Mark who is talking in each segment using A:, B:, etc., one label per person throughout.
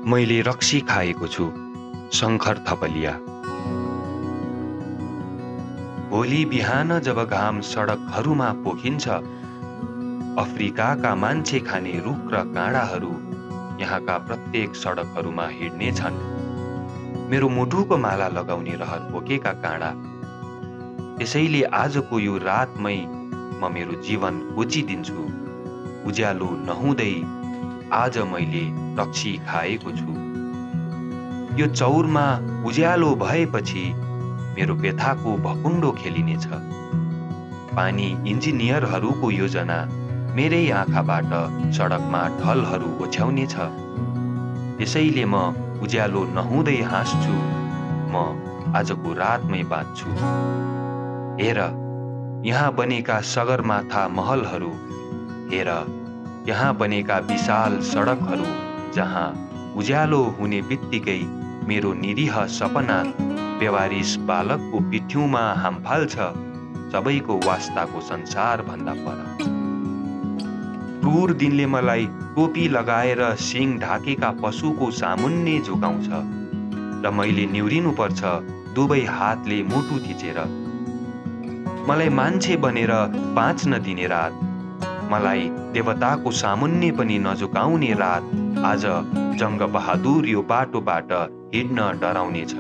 A: मैले रक्सी खाएको छु। शङ्कर थपलिया। भोलि बिहान जब घाम सडकहरूमा पोखिन्छ, अफ्रिकाका मान्छे खाने रुख र काँडाहरू यहाँका प्रत्येक सडकहरूमा हिँड्नेछन्। मेरो मुटुको माला लगाउने रहर पोकेका काँडा। त्यसैले आजको यो रातमै म मेरो जीवन कोचिदिन्छु। उज्यालो नहुँदै आज मैले रक्सी खाएको छु। यो चौरमा उज्यालो भएपछि मेरो व्यथाको भकुण्डो खेलिनेछ। पानी इन्जिनियरहरूको योजना मेरै आँखाबाट सडकमा ढलहरू ओछ्याउनेछ। त्यसैले म उज्यालो नहुँदै हाँस्छु। म आजको रातमै बाँच्छु। हेर यहाँ बनेका सगरमाथा महलहरू, हेर यहाँ बनेका विशाल सडकहरू, जहाँ उज्यालो हुने बित्तिकै मेरो निरीह सपना बेवारिस बालकको पिठ्यूमा हाम फाल्छ, सबैको वास्ताको संसार भन्दा पर। क्रूर दिनले मलाई टोपी लगाएर सिङ ढाकेका पशुको सामुन्ने झुकाउँछ र मैले निहुरिनुपर्छ दुवै हातले मुटु थिचेर। मलाई मान्छे बनेर बाँच्न दिने रात, मलाई देवताको सामुन्ने पनि नझुकाउने रात आज जङ्ग बहादुर यो बाटोबाट हिँड्न डराउनेछ।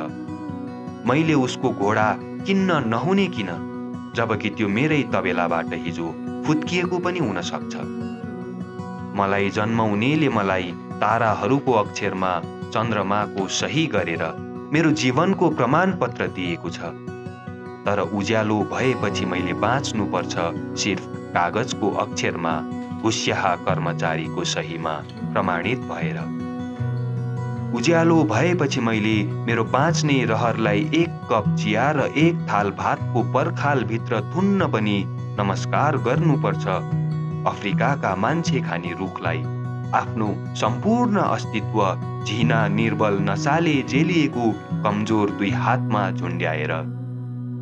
A: मैले उसको घोडा किन्न नहुने किन, जबकि त्यो मेरै तबेलाबाट हिजो फुत्किएको पनि हुन सक्छ। मलाई जन्माउनेले मलाई ताराहरूको अक्षरमा चन्द्रमाको सही गरेर मेरो जीवनको प्रमाणपत्र दिएको छ। तर उज्यालो भएपछि मैले बाँच्नुपर्छ सिर्फ कागजको अक्षरमा, घुस्याहा कर्मचारीको सहीमा प्रमाणित भएर। उज्यालो भएपछि मैले मेरो बाँच्ने रहरलाई एक कप चिया र एक थाल भातको पर्खालभित्र थुन्न पनि नमस्कार गर्नुपर्छ अफ्रिकाका मान्छे खाने रुखलाई, आफ्नो सम्पूर्ण अस्तित्व झिना निर्बल नसाले जेलिएको कमजोर दुई हातमा झुन्ड्याएर।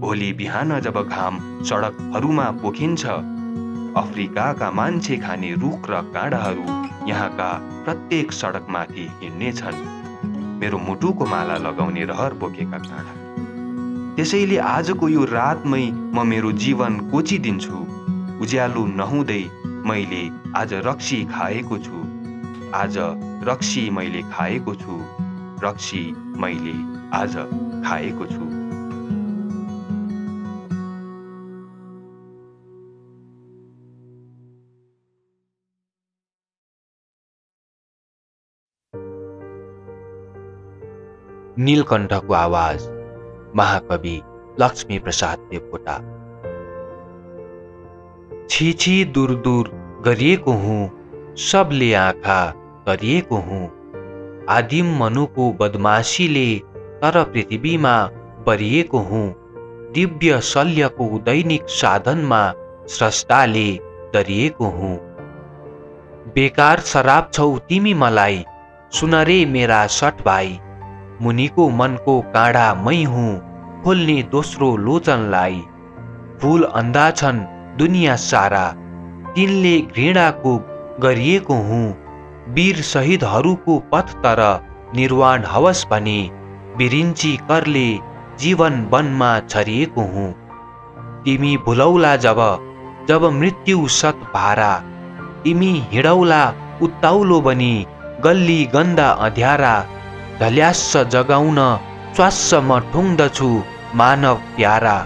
A: भोलि बिहान जब घाम सडकहरूमा पोखिन्छ, अफ्रिकाका मान्छे खाने रुख र काँडाहरू यहाँका प्रत्येक सडकमाथि हिँड्नेछन्, मेरो मुटुको माला लगाउने रहर बोकेका काँडा। त्यसैले आजको यो रातमै म मेरो जीवन कोचिदिन्छु। उज्यालो नहुँदै मैले आज रक्सी खाएको छु। आज रक्सी मैले खाएको छु। रक्सी मैले आज खाएको छु।
B: नीलकण्ठको आवाज, महाकवि लक्ष्मीप्रसाद देवकोटा। छिछि दूर दूर गरिएको हुँ, सबले आँखा गरिएको हुँ। आदिम मनुको बदमाशीले तर पृथ्वीमा बरिएको हुँ। दिव्य शल्यको दैनिक साधनमा स्रष्टाले दरिएको हुँ। बेकार शराब छौ तिमी मलाई, सुन रे मेरा सठ भाइ। मुनिको मनको काँडा मै हुँ, खोल्ने दोस्रो लोचनलाई। फूल अन्धा छन् दुनिया सारा, तिनले घृणाको गरिएको हुँ। वीर शहीदहरूको पथ तर निर्वाण हवस भने बिरिन्ची करले जीवन वनमा छरिएको हुँ। तिमी भुलौला जब जब मृत्यु सत भारा, तिमी हिँडौला उत्ताउलो बनी गल्ली गन्दा अँध्यारा। ढल्यास्स जगाउन श्वास म ठुङ्दछु मानव प्यारा।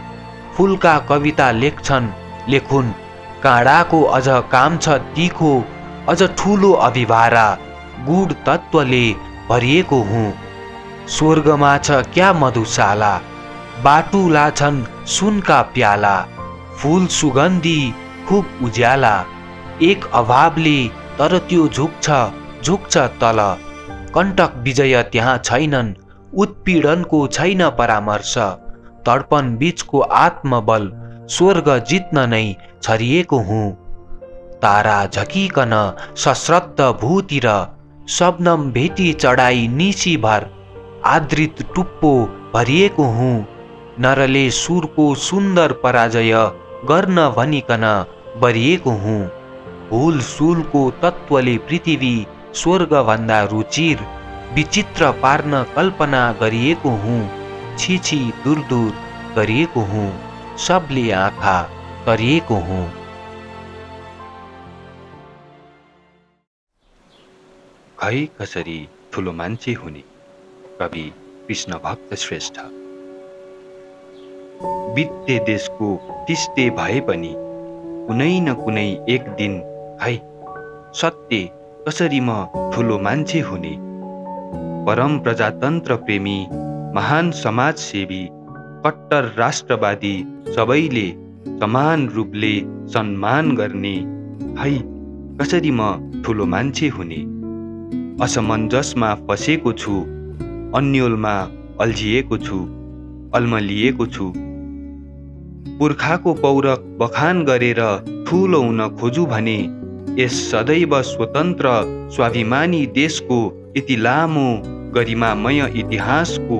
B: फुलका कविता लेख्छन् लेखुन्, काँडाको अझ काम छ तिखो, अझ ठुलो अभिभारा। गुड तत्त्वले भरिएको हुँ, स्वर्गमा छ क्या मधुशाला। बाटुला छन् सुनका प्याला, फूल सुगन्धी खुब उज्याला। एक अभावले तर त्यो झुक्छ तल। कण्टक विजय त्यहाँ छैनन्, उत्पीडनको छैन परामर्श। तडपन बीचको आत्मबल, स्वर्ग जित्न नै छरिएको हुँ। तारा झकिकन सश्रद्ध भूतिर, शबनम भेटी चढाई निशीभर। आदृत टुप्पो भरिएको हुँ, नरले सुरको सुन्दर पराजय गर्न भनिकन बरिएको हुँ। फूल सूलको तत्त्वले पृथ्वी स्वर्गभन्दा रुचिर, विचित्र पार्न कल्पना गरिएको हुँ, छिछि दूर दूर गरिएको हुँ, सबले आँखा तरिएको हुँ।
A: खै कसरी ठुलो मान्छे हुने, कवि कृष्ण भक्त श्रेष्ठ। बित्ते देशको तिस्ते भए पनि कुनै न कुनै एक दिन खै सत्य कसरी म ठुलो मान्छे हुने। परम प्रजातन्त्र प्रेमी, महान समाजसेवी, कट्टर राष्ट्रवादी, सबैले समान रूपले सम्मान गर्ने है कसरी म ठुलो मान्छे हुने। असमञ्जसमा फसेको छु, अन्योलमा अल्झिएको छु, अल्मलिएको छु। पुर्खाको पौरख बखान गरेर ठुलो हुन खोजु भने यस सदैव स्वतन्त्र स्वाभिमानी देशको यति लामो गरिमामय इतिहासको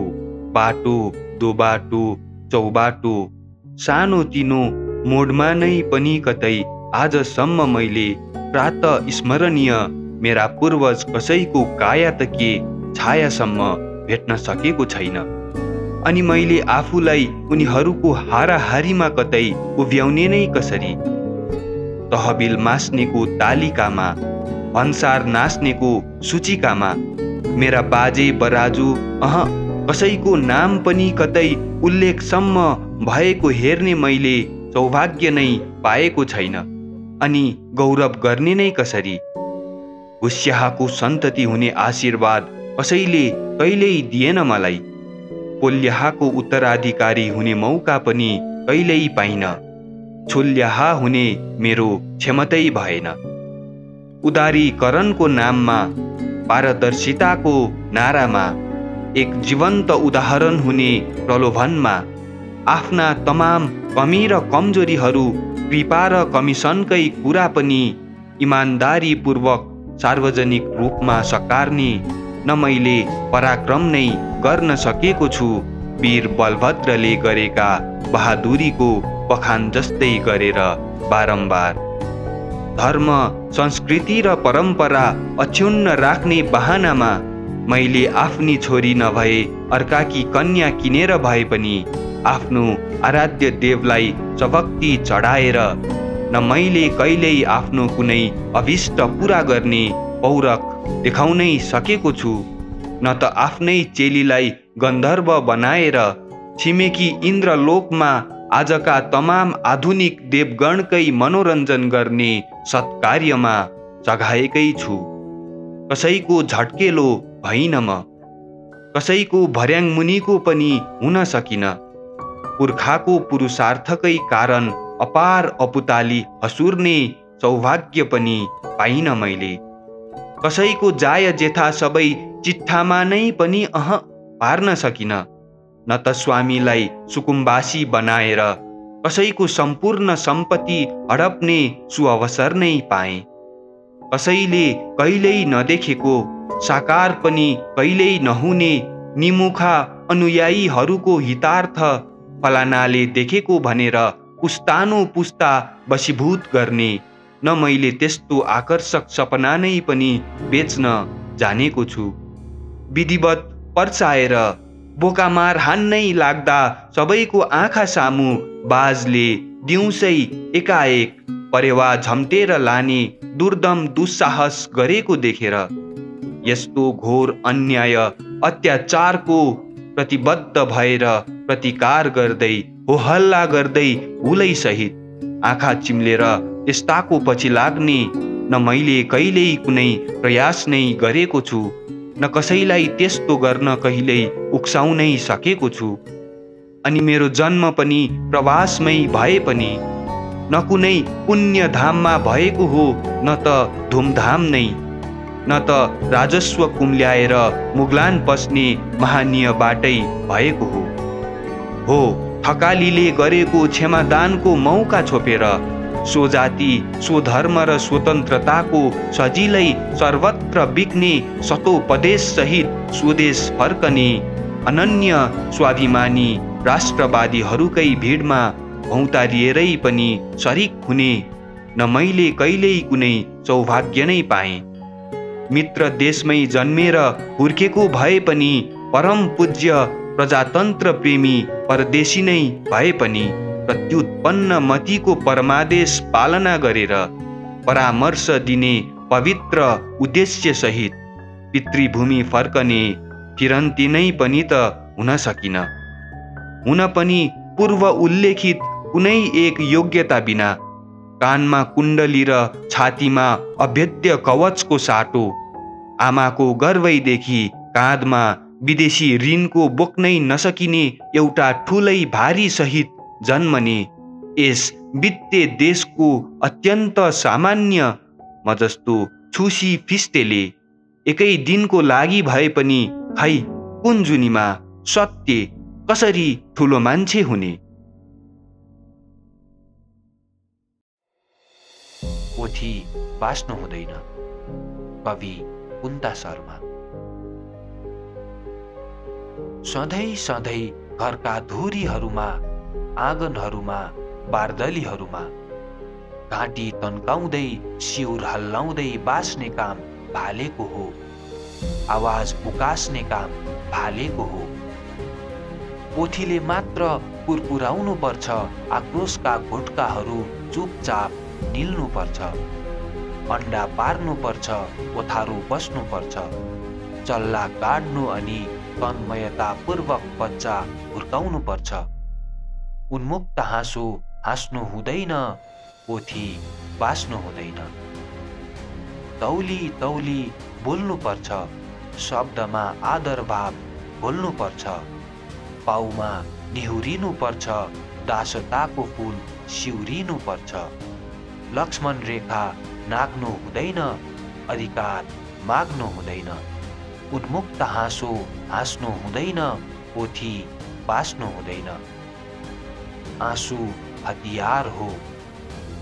A: बाटो दोबाटो चौबाटो सानो तिनो मोडमा नै पनि कतै आजसम्म मैले प्रातः स्मरणीय मेरा पूर्वज कसैको काया त के छायासम्म भेट्न सकेको छैन। अनि मैले आफूलाई उनीहरूको हाराहारीमा कतै उभ्याउने नै कसरी। तहबिल मास्नेको तालिकामा, भन्सार नाच्नेको सूचिकामा मेरा बाजे बराजु कसैको नाम पनि कतै उल्लेखसम्म भएको हेर्ने मैले सौभाग्य नै पाएको छैन। अनि गौरव गर्ने नै कसरी। हुस्याहाको सन्तति हुने आशीर्वाद कसैले कहिल्यै दिएन मलाई। पोल्याहाको उत्तराधिकारी हुने मौका पनि कहिल्यै पाइन। छोल्याहा हुने मेरो क्षमतै भएन। उदारीकरणको नाममा, पारदर्शिताको नारामा, एक जीवन्त उदाहरण हुने प्रलोभनमा आफ्ना तमाम कमी र कमजोरीहरू, कृपा र कमिसनकै कुरा पनि इमान्दारीपूर्वक सार्वजनिक रूपमा सकार्ने न मैले पराक्रम नै गर्न सकेको छु। वीर बलभद्रले गरेका बहादुरीको बखान जस्तै गरेर बारम्बार धर्म, संस्कृति र परम्परा अक्षुण्ण राख्ने बहानामा मैले आफ्नी छोरी नभए अर्काकी कन्या किनेर भए पनि आफ्नो आराध्य देवलाई सभक्ति चढाएर न मैले कहिल्यै आफ्नो कुनै अभिष्ट पूरा गर्ने पौरख देखाउनै सकेको छु, न त आफ्नै चेलीलाई गन्धर्व बनाएर छिमेकी इन्द्रलोकमा आजका तमाम आधुनिक देवगणकै मनोरञ्जन गर्ने सत्कार्यमा सघाएकै छु। कसैको झट्केलो भइन म, कसैको भर्याङ मुनिको पनि हुन सकिन। पुर्खाको पुरुषार्थकै कारण अपार अपुताली हसुर्ने सौभाग्य पनि पाइन मैले। कसैको जाय जेठा सबै चिट्ठामा नै पनि पार्न सकिन। न त स्वामीलाई सुकुम्बासी बनाएर कसैको सम्पूर्ण सम्पत्ति हडप्ने सुअवसर नै पाए। कसैले कहिल्यै नदेखेको, साकार पनि कहिल्यै नहुने निमुखा अनुयायीहरूको हितार्थ फलानाले देखेको भनेर पुस्तानो पुस्ता वशीभूत गर्ने न मैले त्यस्तो आकर्षक सपना नै पनि बेच्न जानेको छु। विधिवत पर्चाएर बोकामार हान्नै लाग्दा सबैको आँखा सामु बाजले दिउँसै एकाएक परेवा झम्टेर लाने दुर्दम दुस्साहस गरेको देखेर यस्तो घोर अन्याय अत्याचारको प्रतिबद्ध भएर प्रतिकार गर्दै हो हल्ला गर्दै हुलै सहित आँखा चिम्लेर त्यस्ताको पछि लाग्ने न मैले कहिल्यै कुनै प्रयास नै गरेको छु, न कसैलाई त्यस्तो गर्न कहिल्यै उक्साउनै सकेको छु। अनि मेरो जन्म पनि प्रवासमै भए पनि न कुनै पुण्य धाममा भएको हो न त धुमधाम नै, न त राजस्व कुम्ल्याएर मुगलान पस्ने महानीयबाटै भएको हो थकालीले गरेको क्षमादानको मौका छोपेर सो जाति सो धर्म र स्वतन्त्रताको सजिलै सर्वत्र बिक्ने सतोपदेश सहित स्वदेश फर्कने अनन्य स्वाभिमानी राष्ट्रवादीहरूकै भिडमा भौतारिएरै पनि शरीक हुने न मैले कहिल्यै कुनै सौभाग्य नै पाएँ। मित्र देशमै जन्मेर हुर्केको भए पनि, परम पूज्य प्रजातन्त्र प्रेमी परदेशी नै भए पनि, प्रत्युत्पन्न मतिको परमादेश पालना गरेर परामर्श दिने पवित्र उद्देश्य सहित पितृभूमि फर्कने फिरन्ती नै पनि त हुन सकिन। हुन पनि पूर्व उल्लेखित कुनै एक योग्यता बिना, कानमा कुण्डली र छातीमा अभेद्य कवचको साटो, आमाको गर्भैदेखि काँधमा विदेशी ऋणको बोक्नै नसकिने एउटा ठुलै भारी सहित जन्मने यस वित्ते देशको अत्यन्त सामान्य म जस्तो छुसी फिस्टेले एकै दिनको लागि भए पनि खै कुन जुनीमा सत्य कसरी ठुलो मान्छे हुने।
B: पोथी बाँच्नु हुँदैन। कवि कुन्ता शर्मा। सधैँ सधैँ घरका धुरीहरूमा, आँगनहरूमा, बारदलीहरूमा घाँटी तन्काउँदै सिउर हल्लाउँदै बाँच्ने काम भालेको हो, आवाज उकास्ने काम भालेको हो। पोथीले मात्र कुरकुराउनु पर्छ, आक्रोशका घुटकाहरू चुपचाप निल्नु पर्छ, अन्डा पार्नु पर्छ, ओथारो बस्नु पर्छ, चल्ला काट्नु अनि तन्मयतापूर्वक बच्चा हुर्काउनु पर्छ। उन्मुक्त हाँसो हाँस्नु हुँदैन, पोथी बाँच्नु हुँदैन। तौली तौली बोल्नु पर्छ, शब्दमा आदर भाव बोल्नु पर्छ, पाउमा निहुरिनु पर्छ, दासताको फूल सिउरिनु पर्छ। लक्ष्मण रेखा नाग्नु हुँदैन, अधिकार माग्नु हुँदैन। उन्मुक्त हाँसो हाँस्नु हुँदैन, पोथी बाँच्नु हुँदैन। आँसु हतियार हो,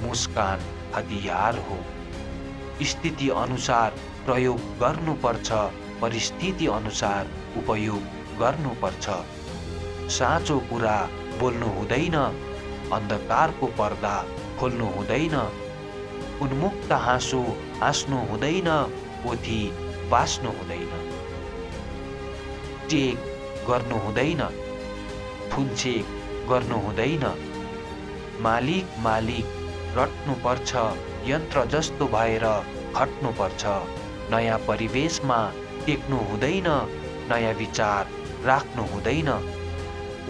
B: मुस्कान हतियार हो। स्थिति अनुसार प्रयोग गर्नुपर्छ, परिस्थिति अनुसार उपयोग गर्नुपर्छ। साँचो कुरा बोल्नु हुँदैन, अन्धकारको पर्दा खोल्नु हुँदैन। उन्मुक्त हाँसो हाँस्नु हुँदैन, पोथी बाँच्नु हुँदैन। टेक गर्नु हुँदैन, थुन्चेक गर्नु हुँदैन। मालिक मालिक रट्नुपर्छ, यन्त्र जस्तो भएर खट्नुपर्छ। नयाँ परिवेशमा टेक्नु हुँदैन, नयाँ विचार राख्नु हुँदैन।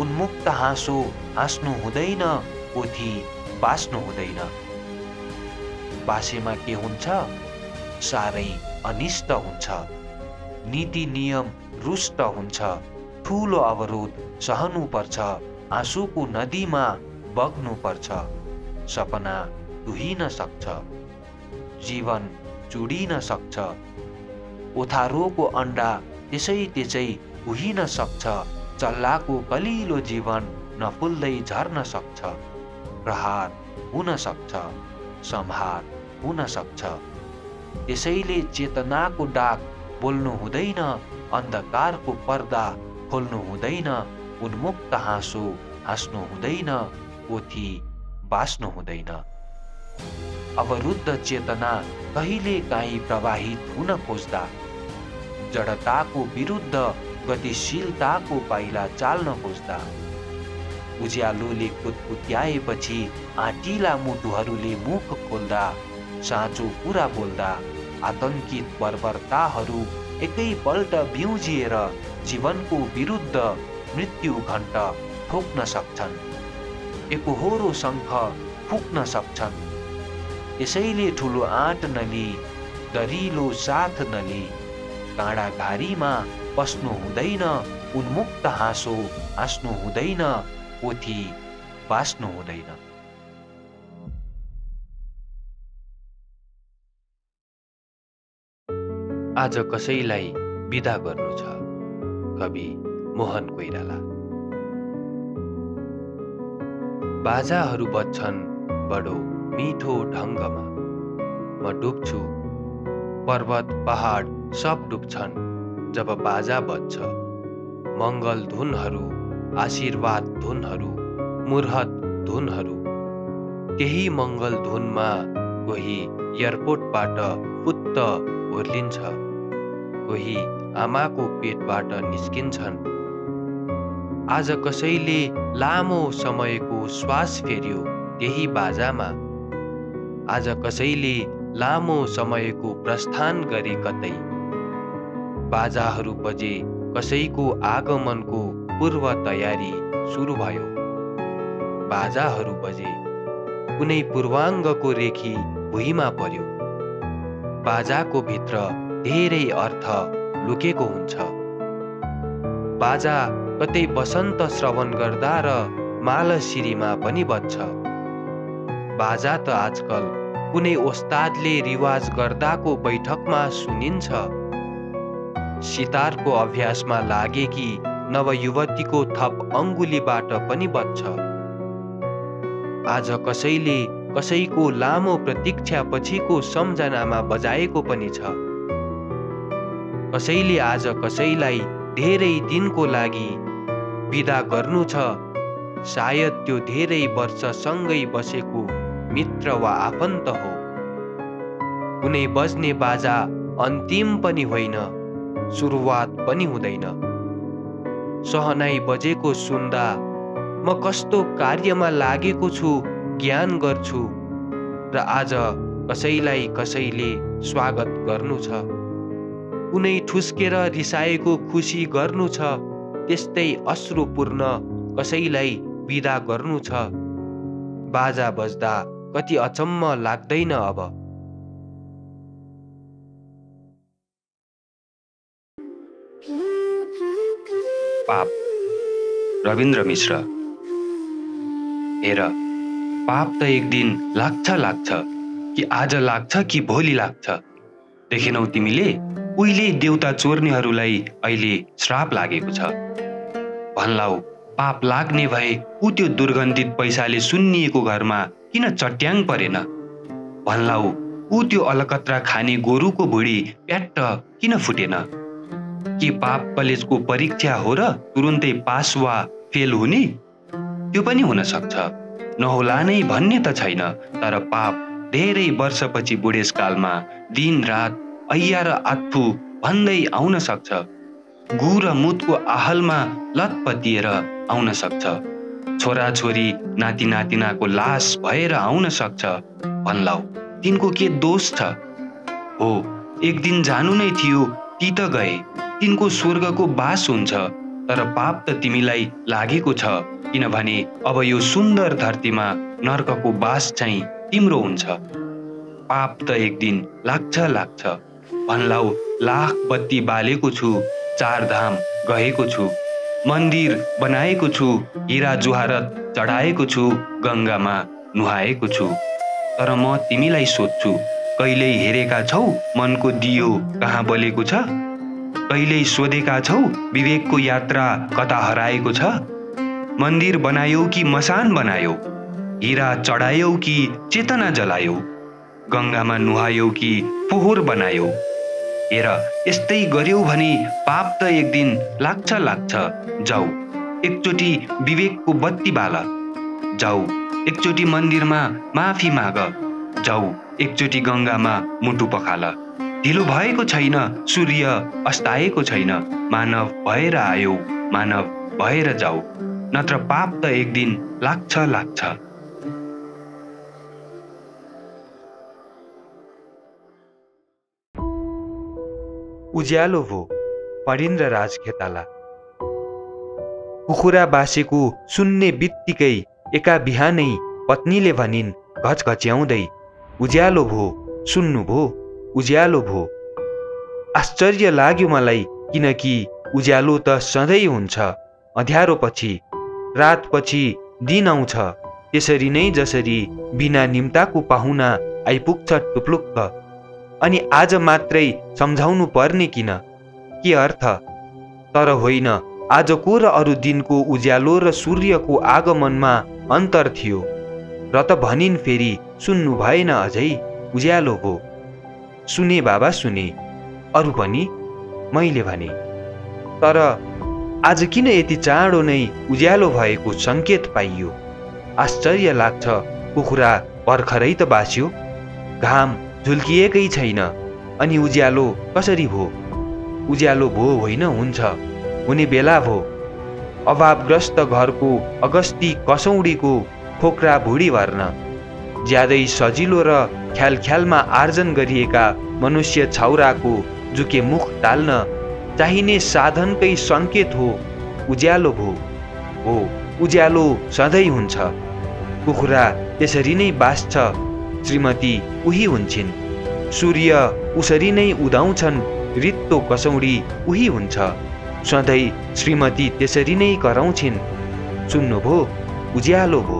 B: उन्मुक्त हाँसो हाँस्नु हुँदैन, पोथी बाँच्नु हुँदैन। बाँसेमा के हुन्छ? साह्रै अनिष्ट हुन्छ। नीति नियम रुष्ट हुन्छ। ठुलो अवरोध सहनुपर्छ। आँसुको नदीमा बग्नुपर्छ। सपना तुहिन सक्छ, जीवन चुडिन सक्छ। ओथारोको अन्डा त्यसै उहिन सक्छ। चल्लाको कलिलो जीवन नफुल्दै झर्न सक्छ। प्रहार हुन सक्छ, संहार हुन सक्छ। त्यसैले चेतनाको डाक बोल्नु हुँदैन, अन्धकारको पर्दा खोल्नु हुँदैन। उन्मुक्त हाँसो हाँस्नु हुँदैन, पोथी बाँच्नु हुँदैन। अवरुद्ध चेतना कहिले काहीँ प्रवाहित हुन खोज्दा, जडताको विरुद्ध गतिशीलताको पाइला चाल्न खोज्दा, उज्यालोले कुतकुत्याएपछि आँटिला मुटुहरूले मुख खोल्दा, साँचो कुरा बोल्दा आतंकित बर्बरताहरू एकैपल्ट बिउजिएर जीवनको विरुद्ध मृत्यु घण्ट ठोक्न सक्छन्। एकोहोरो शङ्ख फुक्न सक्छन्। यसैले ठुलो आँट नली, दरिलो साथ नली, काँडाघारीमा पस्नु हुँदैन। उन्मुक्त हाँसो हाँस्नु हुँदैन, पोथी बाँच्नु हुँदैन।
A: आज कसैलाई बिदा गर्नु छ। कवि मोहन कोइराला। बाजाहरू बज्छन् बडो मिठो ढङ्गमा, म डुब्छु, पर्वत पहाड सब डुब्छन् जब बाजा बज्छ। मङ्गल धुनहरू, आशीर्वाद धुनहरू, मुर्हत धुनहरू। केही मङ्गल धुनमा कोही एयरपोर्टबाट फुत्त ओर्लिन्छ।
B: कोही आमाको पेटबाट निस्किन्छन्। आज कसैले लामो समयको श्वास फेर्यो त्यही बाजामा। आज कसैले लामो समयको प्रस्थान गरे कतै। बाजाहरू बजे, कसैको आगमनको पूर्व तयारी सुरु भयो। बाजाहरू बजे, कुनै पूर्वाङ्गको रेखी भुइँमा पर्यो। बाजाको भित्र धेरै अर्थ लुकेको हुन्छ। बाजा कतै वसन्त श्रवण गर्दा र मालसिरीमा पनि बज्छ। बाजा त आजकल कुनै ओस्तादले रिवाज गर्दाको बैठकमा सुनिन्छ। सितारको अभ्यासमा लागेकी नवयुवतीको थप अङ्गुलीबाट पनि बज्छ। आज कसैले कसैको लामो प्रतीक्षा पछिको सम्झनामा बजाएको पनि छ। कसैले आज कसैलाई धेरै दिनको लागि बिदा गर्नु छ। सायद त्यो धेरै वर्ष सँगै बसेको मित्र वा आफन्त हो। कुनै बज्ने बाजा अन्तिम पनि होइन, सुरुवात पनि हुँदैन। सहनाई बजेको सुन्दा म कस्तो कार्यमा लागेको छु ज्ञान गर्छु र आज कसैलाई कसैले स्वागत गर्नु छ। कुनै ठुस्केर रिसाएको खुसी गर्नु छ, त्यस्तै अश्रुपूर्ण कसैलाई बिदा गर्नु छ। बाजा बज्दा कति अचम्म लाग्दैन अब।
A: पाप, रविन्द्र मिश्र। हेर, पाप त एक दिन लाग्छ कि आज लाग्छ कि भोलि लाग्छ। देखेनौ तिमीले, उहिले देउता चोर्नेहरूलाई अहिले श्राप लागेको छ। भन्लाउ पाप लाग्ने भए ऊ त्यो दुर्गन्धित पैसाले सुन्निएको घरमा किन चट्याङ परेन? भन्लाउ ऊ त्यो अलकत्रा खाने गोरुको भुँडी प्याट्ट किन फुटेन? के पाप कलेजको परीक्षा हो र तुरुन्तै पास वा फेल हुने? त्यो पनि हुन सक्छ, नहोला नै भन्ने त छैन। तर पाप धेरै वर्षपछि बुढेसकालमा दिन रात ऐया र आत्फू भन्दै आउन सक्छ। गु र मुतको आहलमा लतपतिएर आउन सक्छ। छोराछोरी नाति नातिनाको लास भएर आउन सक्छ। भन्लाउ तिनको के दोष छ? हो, एक दिन जानु नै थियो, ती त गए। तिनको स्वर्गको बास हुन्छ। तर पाप त तिमीलाई लागेको छ, किनभने अब यो सुन्दर धरतीमा नर्कको बास चाहिँ तिम्रो हुन्छ। पाप त एक दिन लाग्छ। भन्लाउ लाख बत्ती बालेको छु, 4 धाम गएको छु, मन्दिर बनाएको छु, हिरा जुहारत चढाएको छु, गङ्गामा नुहाएको छु। तर म तिमीलाई सोध्छु, कहिल्यै हेरेका छौ मनको दियो कहाँ बलेको छ? कहिल्यै सोधेका छौ विवेकको यात्रा कता हराएको छ? मन्दिर बनायौ कि मसान बनायौ? हिरा चढायौ कि चेतना जलायौ? गङ्गामा नुहायौ कि फोहोर बनायौ? हेर, यस्तै गर्यौ भने पाप त एक दिन लाग्छ। जाऊ एकचोटि विवेकको बत्ती बाल। जाऊ एकचोटि मन्दिरमा माफी माग। जाऊ एकचोटि गङ्गामा मुटु पखाल। ढिलो भएको छैन, सूर्य अस्ताएको छैन। मानव भएर आयौ, मानव भएर जाऊ, नत्र पाप त एक दिन लाग्छ।
B: उज्यालो भो, फणीन्द्र राज खेताला। कुखुरा बासेको सुन्ने बित्तिकै एका बिहानै पत्नीले भनिन् घचघच्याउँदै, उज्यालो भो, सुन्नु भो, उज्यालो भो। आश्चर्य लाग्यो मलाई, किनकि उज्यालो त सधैँ हुन्छ। अँध्यारोपछि रातपछि दिन आउँछ। त्यसरी नै जसरी बिना निम्ताको पाहुना आइपुग्छ टुप्लुक्क, अनि आज मात्रै सम्झाउनु पर्ने किन? के अर्थ? तर होइन, आजको र अरू दिनको उज्यालो र सूर्यको आगमनमा अन्तर थियो। र त भनिन् फेरि सुन्नु भएन अझै, उज्यालो हो। सुने बाबा सुने, अरू पनि मैले भने। तर आज किन यति चाँडो नै उज्यालो भएको सङ्केत पाइयो? आश्चर्य लाग्छ, कुखुरा भर्खरै त बास्यो, घाम झुल्किएकै छैन, अनि उज्यालो कसरी भो? उज्यालो भो होइन हुन्छ, हुने बेला भो। अभावग्रस्त घरको अगस्ती कसौडीको खोक्रा भुडी भर्न, ज्यादै सजिलो र ख्यालख्यालमा आर्जन गरिएका मनुष्य छाउराको जुके मुख टाल्न चाहिने साधनकै सङ्केत हो उज्यालो भो। हो, उज्यालो सधैँ हुन्छ। कुखुरा त्यसरी नै बाँच्छ, श्रीमती उही हुन्छन्। सूर्य उसरी नै उदाउँछन्, रित्तो कसौडी उही हुन्छ। सधैँ श्रीमती त्यसरी नै कराउँछिन्। सुन्नुभो, उज्यालो भो।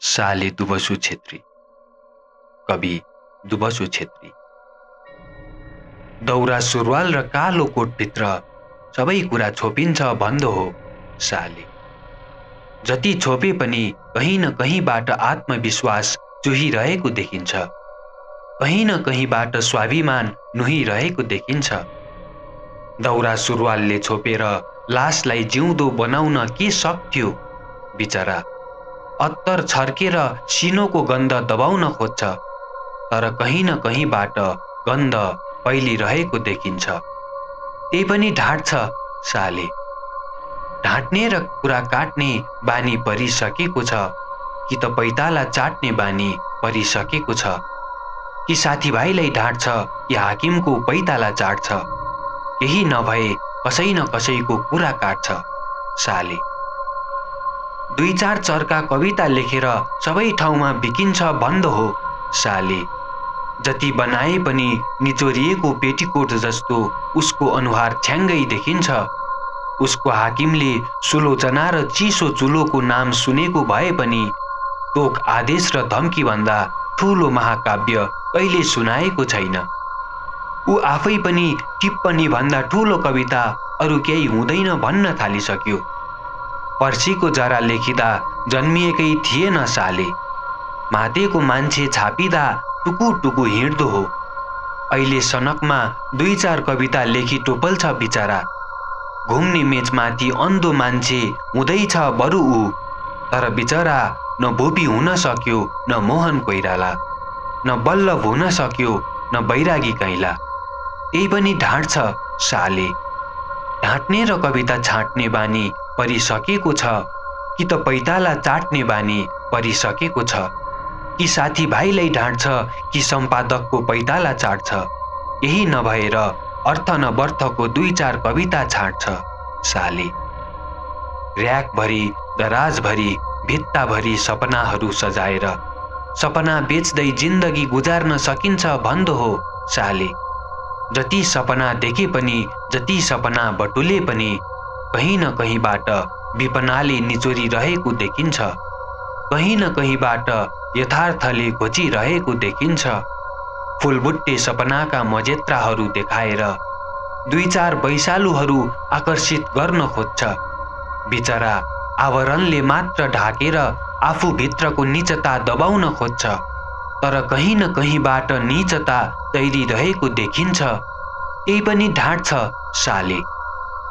A: साले दुबसु छेत्री। कवि दुबसु छेत्री। दौरा सुरुवाल र कालो कोटभित्र सबै कुरा छोपिन्छ भन्दो हो साले। जति छोपे पनि कहीँ न कहीँबाट आत्मविश्वास चुहिरहेको देखिन्छ, कहीँ न कहीँबाट स्वाभिमान नुहिरहेको देखिन्छ। दौरा सुरुवालले छोपेर लासलाई जिउँदो बनाउन के सक्थ्यो बिचरा। अत्तर छर्केर सिनोको गन्ध दबाउन खोज्छ, तर कहीँ न कहीँबाट गन्ध फैलिरहेको देखिन्छ। त्यही पनि ढाँट्छ साले। ढाँट्ने र कुरा काट्ने बानी परिसकेको छ, कि त पैताला चाट्ने बानी परिसकेको छ, कि साथीभाइलाई ढाँट्छ कि हाकिमको पैताला चाट्छ। केही नभए कसै न कसैको कुरा काट्छ साले। 2-4 चर्का कविता लेखेर सबै ठाउँमा बिकिन्छ भन्दो हो साले। जति बनाए पनि निचोरिएको पेटीकोट जस्तो उसको अनुहार छ्याङ्गै देखिन्छ। उसको हाकिमले सुलोचना र चिसो चुलोको नाम सुनेको भए पनि तोक आदेश र धम्की भन्दा ठूलो महाकाव्य कहिले सुनाएको छैन। ऊ आफै पनि टिप्पणी भन्दा ठूलो कविता अरू केही हुँदैन भन्न थालिसक्यो। पर्सीको जरा लेखिँदा जन्मिएकै थिएन साले। मातेको मान्छे छापिँदा टुकु टुकु हिँड्दो हो। अहिले सनकमा 2-4 कविता लेखी टोपल्छ बिचरा। घुम्ने मेचमाथि अन्धो मान्छे हुँदैछ बरु ऊ, तर बिचरा न भोपी हुन सक्यो न मोहन कोइराला, न बल्लभ हुन सक्यो न बैरागी कैला। त्यही पनि ढाँट्छ साले। ढाँट्ने र कविता छाँट्ने बानी परिसकेको छ, कि त पैताला चाट्ने बानी परिसकेको छ, कि साथीभाइलाई ढाँट्छ कि सम्पादकको पैताला चाट्छ। यही नभएर अर्थ नबर्थको 2-4 कविता छाट्छ साले। र्याकभरि दराजभरि भित्ताभरि सपनाहरू सजाएर सपना बेच्दै जिन्दगी गुजार्न सकिन्छ भन्दो हो साले। जति सपना देखे पनि जति सपना बटुले पनि कहीँ न कहीँबाट विपनाले निचोरिरहेको देखिन्छ, कहीँ न कहीँबाट यथार्थले घोचिरहेको देखिन्छ। फुलबुट्टे सपनाका मजेत्राहरू देखाएर 2-4 वैशालुहरू आकर्षित गर्न खोज्छ। बिचरा आवरणले मात्र ढाकेर आफूभित्रको नीचता दबाउन खोज्छ, तर कहीँ न कहीँबाट नीचता तैरिरहेको देखिन्छ। त्यही पनि ढाँट्छ साले।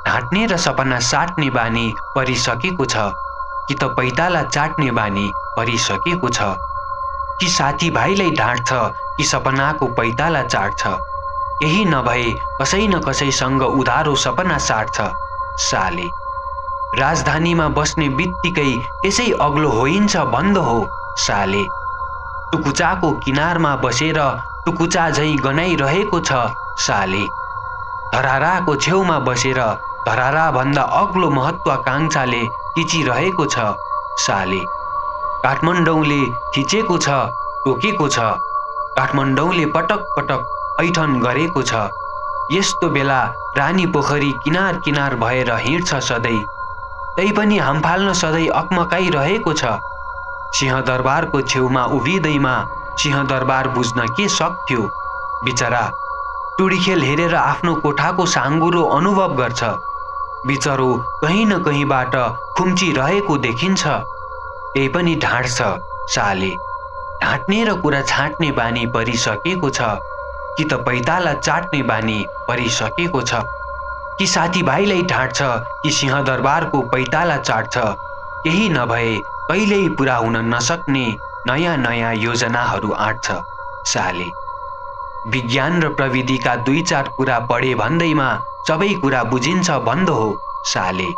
A: ढाँट्ने र सपना साट्ने बानी परिसकेको छ, कि त पैताला चाट्ने बानी परिसकेको छ, कि साथीभाइलाई ढाँट्छ कि सपनाको पैताला चाट्छ। यही नभए कसै न कसैसँग उधारो सपना साट्छ साले। राजधानीमा बस्ने बित्तिकै त्यसै अग्लो होइन्छ भन्दो हो साले। टुकुचाको किनारमा बसेर टुकुचा झैँ गनाइरहेको छ साले। धराराको छेउमा बसेर धरारा भन्दा अग्लो महत्वाकांक्षाले खिचिरहेको छ साले। काठमाडौँले खिचेको छ, टोकेको छ, काठमाडौँले पटक पटक ऐठन गरेको छ। यस्तो बेला रानी पोखरी किनार किनार भएर हिँड्छ सधैँ, तै पनि हामफाल्न सधैँ अक्मकाइरहेको छ। सिंहदरबारको छेउमा उभिँदैमा सिंहदरबार बुझ्न के सक्थ्यो बिचरा। टुडीखेल हेरेर आफ्नो कोठाको साँगुरो अनुभव गर्छ। बिचरो कहीँ न कहीँबाट खुम्चिरहेको देखिन्छ। त्यही पनि ढाँट्छ साले। ढाँट्ने र कुरा छाँट्ने बानी परिसकेको छ, कि त पैताला चाट्ने बानी परिसकेको छ, कि साथीभाइलाई ढाँट्छ कि सिंहदरबारको पैताला चाट्छ। केही नभए कहिल्यै पुरा हुन नसक्ने नयाँ नयाँ योजनाहरू आँट्छ साले। विज्ञान र प्रविधिका 2-4 कुरा पढे भन्दैमा सबै कुरा बुझिन्छ बन्द हो साले।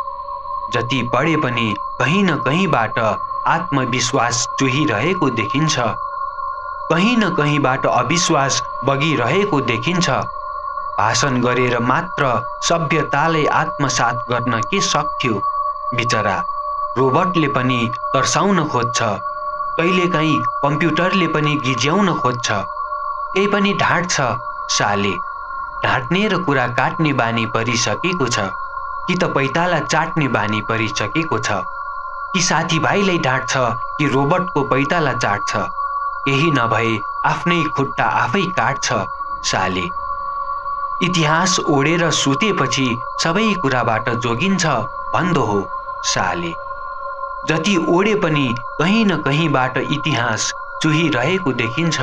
A: जति पढे पनि कहीँ न कहीँबाट आत्मविश्वास चुहिरहेको देखिन्छ, कहीँ न कहीँबाट अविश्वास बगिरहेको देखिन्छ। भाषण गरेर मात्र सभ्यतालाई आत्मसात गर्न के सक्थ्यो बिचरा। रोबोटले पनि तर्साउन खोज्छ, कहिलेकाहीँ कम्प्युटरले पनि गिज्याउन खोज्छ। यही पनि ढाँट छ साले। ढाँट्ने र कुरा काट्ने बानी परिसकेको छ, कि त पैताला चाट्ने बानी परिसकेको छ, कि साथीभाइलाई ढाँट्छ कि रोबोटको पैताला चाट्छ। यही नभए आफ्नै खुट्टा आफै काट्छ साले। इतिहास ओढेर सुतेपछि सबै कुराबाट जोगिन्छ बन्द हो साले। जति ओढे पनि कहीँ न कहीँबाट इतिहास चुहिरहेको देखिन्छ,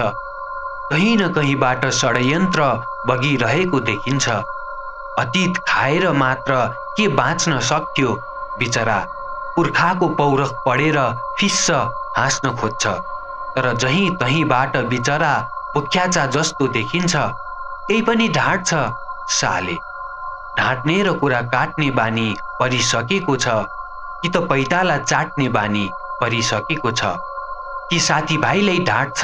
A: कहीँ न कहीँबाट षड्यन्त्र बगिरहेको देखिन्छ। अतीत खाएर मात्र के बाँच्न सक्थ्यो बिचरा। पुर्खाको पौरख पढेर फिस्स हाँस्न खोज्छ, तर जहीँ तहीँबाट बिचरा पोख्याचा जस्तो देखिन्छ। यही पनि ढाँट छ साले। ढाँट्ने र कुरा काट्ने बानी परिसकेको छ, कि त पैताला चाट्ने बानी परिसकेको छ, कि साथीभाइलाई ढाँट्छ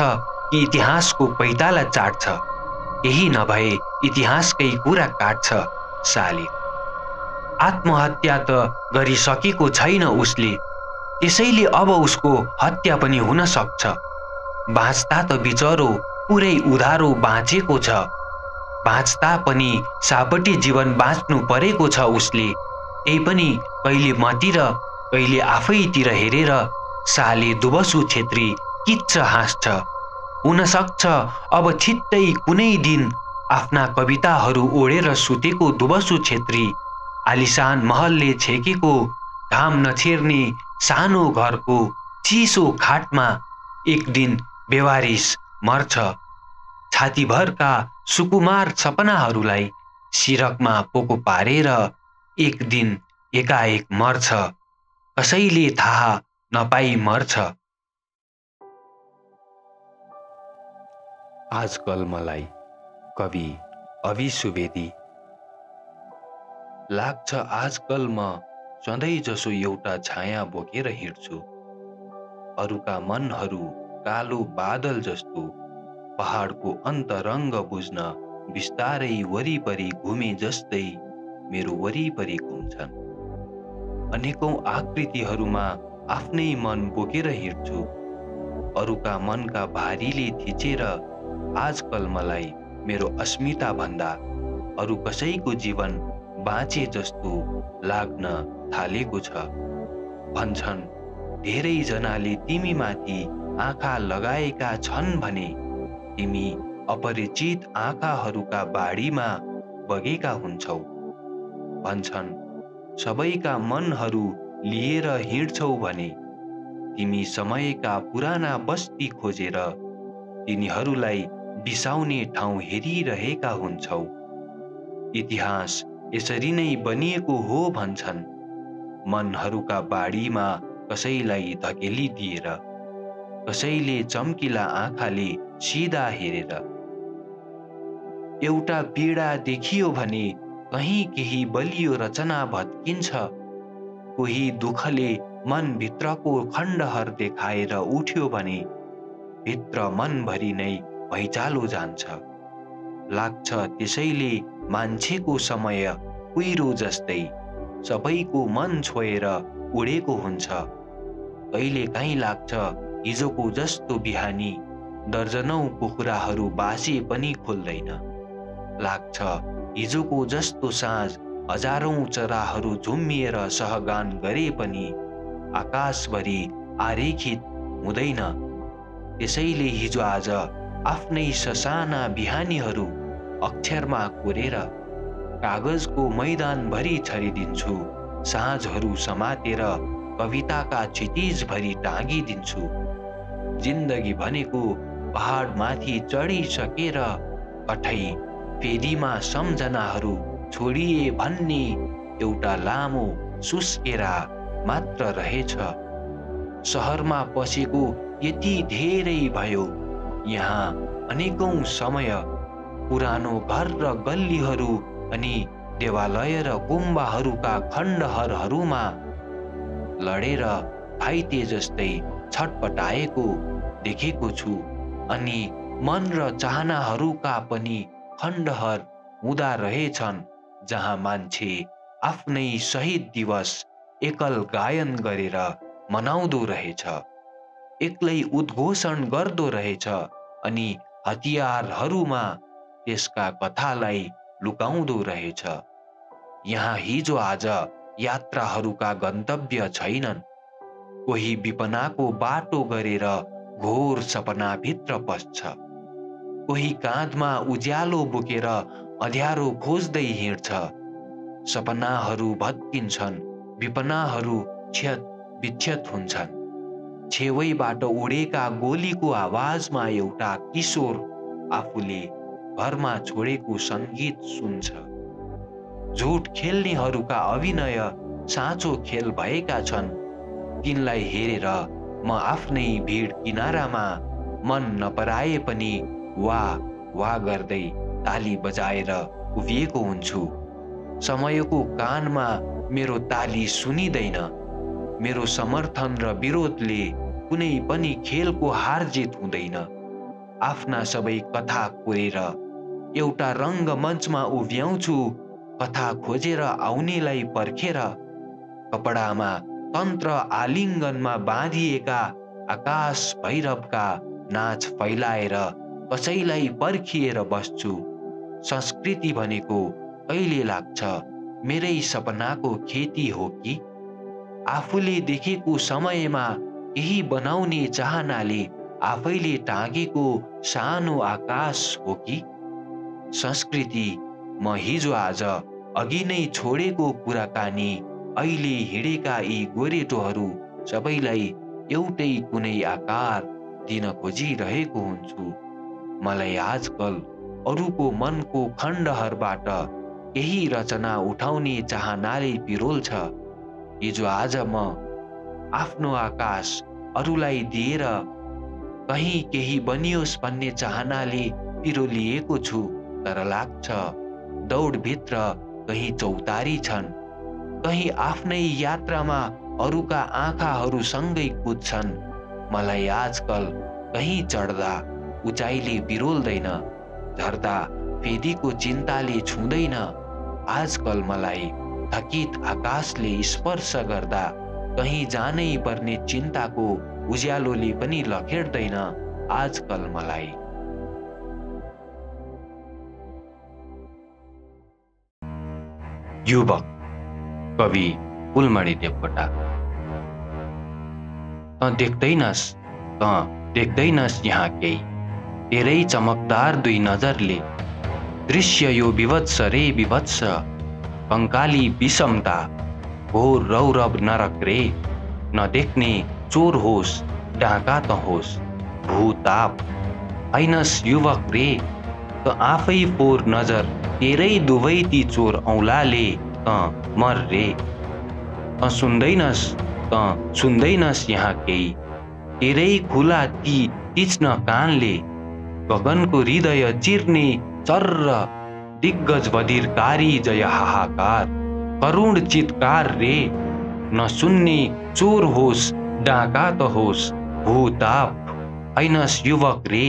A: कि इतिहासको पैताला चाट्छ। यही नभए इतिहासकै कुरा काट्छ साले। आत्महत्या त गरिसकेको छैन उसले, त्यसैले अब उसको हत्या पनि हुन सक्छ। बाँच्दा त बिचरो पुरै उधारो बाँचेको छ, बाँच्दा पनि सापटी जीवन बाँच्नु परेको छ उसले। यही पनि कहिले मतिर कहिले आफैतिर हेरेर साले दुबसु छेत्री किच्च हाँस्छ। हुन सक्छ अब छिट्टै कुनै दिन आफ्ना कविताहरू ओढेर सुतेको दुबसु छेत्री आलिसान महलले छेकेको घाम नछिर्ने सानो घरको चिसो खाटमा एक दिन बेवारिस मर्छ। छातीभरका सुकुमार सपनाहरूलाई सिरकमा पोको पारेर एक दिन एकाएक मर्छ, कसैले थाहा नपाई मर्छ। आजकल मलाई कवि अभि सुवेदी लाग्छ। आजकल म सधैँ जसो एउटा छाया बोकेर हिँड्छु। अरूका मनहरू कालो बादल जस्तो पहाडको अन्तरङ्ग बुझ्न बिस्तारै वरिपरि घुमे जस्तै मेरो वरिपरि घुम्छन्। अनेकौं आकृतिहरूमा आफ्नै मन बोकेर हिँड्छु। अरूका मनका भारीले थिचेर आजकल मलाई मेरो अस्मिता भन्दा अरू कसैको जीवन बाँचे जस्तो लाग्न थालेको छ। भन्छन् धेरैजनाले तिमीमाथि आँखा लगाएका छन् भने तिमी अपरिचित आँखाहरूका बाढीमा बगेका हुन्छौ। भन्छन् सबैका मनहरू लिएर हिँड्छौ भने तिमी समयका पुराना बस्ती खोजेर तिनीहरूलाई बिसाउने ठाउँ हेरिरहेका हुन्छौ। इतिहास यसरी नै बनिएको हो भन्छन्। मनहरूका बाढीमा कसैलाई धकेलिदिएर, कसैले चम्किला आँखाले सिधा हेरेर। एउटा पीडा देखियो भने कहीँ केही बलियो रचना भत्किन्छ। कोही दुःखले मनभित्रको खण्डहर देखाएर उठ्यो भने भित्र मनभरि नै भैँचालो जान्छ। लाग्छ त्यसैले मान्छेको समय कुहिरो जस्तै सबैको मन छोएर उडेको हुन्छ। कहिले काहीँ लाग्छ हिजोको जस्तो बिहानी दर्जनौं कुखुराहरू बासे पनि खोल्दैन। लाग्छ हिजोको जस्तो साँझ हजारौं चराहरू झुम्मिएर सहगान गरे पनि आकाशभरि आरेखित हुँदैन। त्यसैले हिजो आज आफ्नै ससाना बिहानीहरू अक्षरमा कोरेर कागजको मैदानभरि छरिदिन्छु। साँझहरू समातेर कविताका क्षितिजभरि टाँगिदिन्छु। जिन्दगी भनेको पहाडमाथि चढिसकेर कठै फेदीमा सम्झनाहरू छोडिए भन्ने एउटा लामो सुस्केरा मात्र रहेछ। सहरमा पसेको यति धेरै भयो। यहाँ अनेकौं समय पुरानो घर र गल्लीहरू अनि देवालय र गुम्बाहरूका खण्डहरहरूमा लडेर घाइते जस्तै छटपटाएको देखेको छु। अनि मन र चाहनाहरूका पनि खण्डहर हुँदा रहेछन्, जहाँ मान्छे आफ्नै शहीद दिवस एकल गायन गरेर मनाउँदो रहेछ, एक्लै उद्घोषण गर्दो रहेछ अनि हतियारहरूमा त्यसका कथालाई लुकाउँदो रहेछ। यहाँ हिजो आज यात्राहरूका गन्तव्य छैनन्। कोही विपनाको बाटो गरेर घोर सपनाभित्र पस्छ, कोही काँधमा उज्यालो बोकेर अँध्यारो खोज्दै हिँड्छ। सपनाहरू भत्किन्छन्, विपनाहरू क्षत विक्षत हुन्छन्। छेवैबाट उडेका गोलीको आवाजमा एउटा किशोर आफूले घरमा छोडेको सङ्गीत सुन्छ। झुट खेल्नेहरूका अभिनय साँचो खेल भएका छन्। तिनलाई हेरेर म आफ्नै भिड किनारामा मन नपराए पनि वाह वाह गर्दै ताली बजाएर उभिएको हुन्छु। समयको कानमा मेरो ताली सुनिँदैन। मेरो समर्थन र विरोधले कुनै पनि खेलको हार जित हुँदैन। आफ्ना सबै कथा कोरेर एउटा रङ्गमञ्चमा उभ्याउँछु, कथा खोजेर आउनेलाई पर्खेर। कपडामा तन्त्र आलिङ्गनमा बाँधिएका आकाश भैरवका नाच फैलाएर कसैलाई पर्खिएर बस्छु। संस्कृति भनेको कहिले लाग्छ मेरै सपनाको खेती हो कि आफूले देखेको समयमा केही बनाउने चाहनाले आफैले टाँगेको सानो आकाश हो कि संस्कृति म हिजो आज अघि नै छोडेको कुराकानी अहिले हिँडेका यी गोरेटोहरू सबैलाई एउटै कुनै आकार दिन खोजिरहेको हुन्छु। मलाई आजकल अरूको मनको खण्डहरबाट केही रचना उठाउने चाहनाले पिरोल्छ। हिजो आज म आफ्नो आकाश अरूलाई दिएर कहीँ केही बनियोस् भन्ने चाहनाले पिरोलिएको छु। तर लाग्छ दौडभित्र कहीँ चौतारी छन्, कहीँ आफ्नै यात्रामा अरूका आँखाहरूसँगै कुद्छन्। मलाई आजकल कहीँ चढ्दा उचाइले बिरोल्दैन, झर्दा फेदीको चिन्ताले छुँदैन। आजकल मलाई थकित आकाशले स्पर्श गर्दा कहीँ जानै पर्ने चिन्ताको उज्यालोले पनि लखेड्दैन। आजकल मलाई युवक कवि फुलमणि देवकोटा। त देख्दैनस् यहाँ केही, तेरै चमकदार दुई नजरले दृश्य यो विवत्स रे विवत्स, कंकाली विषमता घोर रौरव नरक रे। नदेख्ने चोर होस् डाका त होस् भूताप, हैनस् युवक रे त आफै पोर नजर, तेरै दुवै ती चोर औलाले त मर रे। त सुन्दैनस् यहाँ केही, तेरै खुला ती तीक्ष्ण कानले गगनको हृदय चिर्ने चर्र दिग्गज बधिरकारी जय हाहाकार, करुण चित्कार रे। नसुन्ने चोर होस् डाका त होस् भूताप, हैनस् युवक रे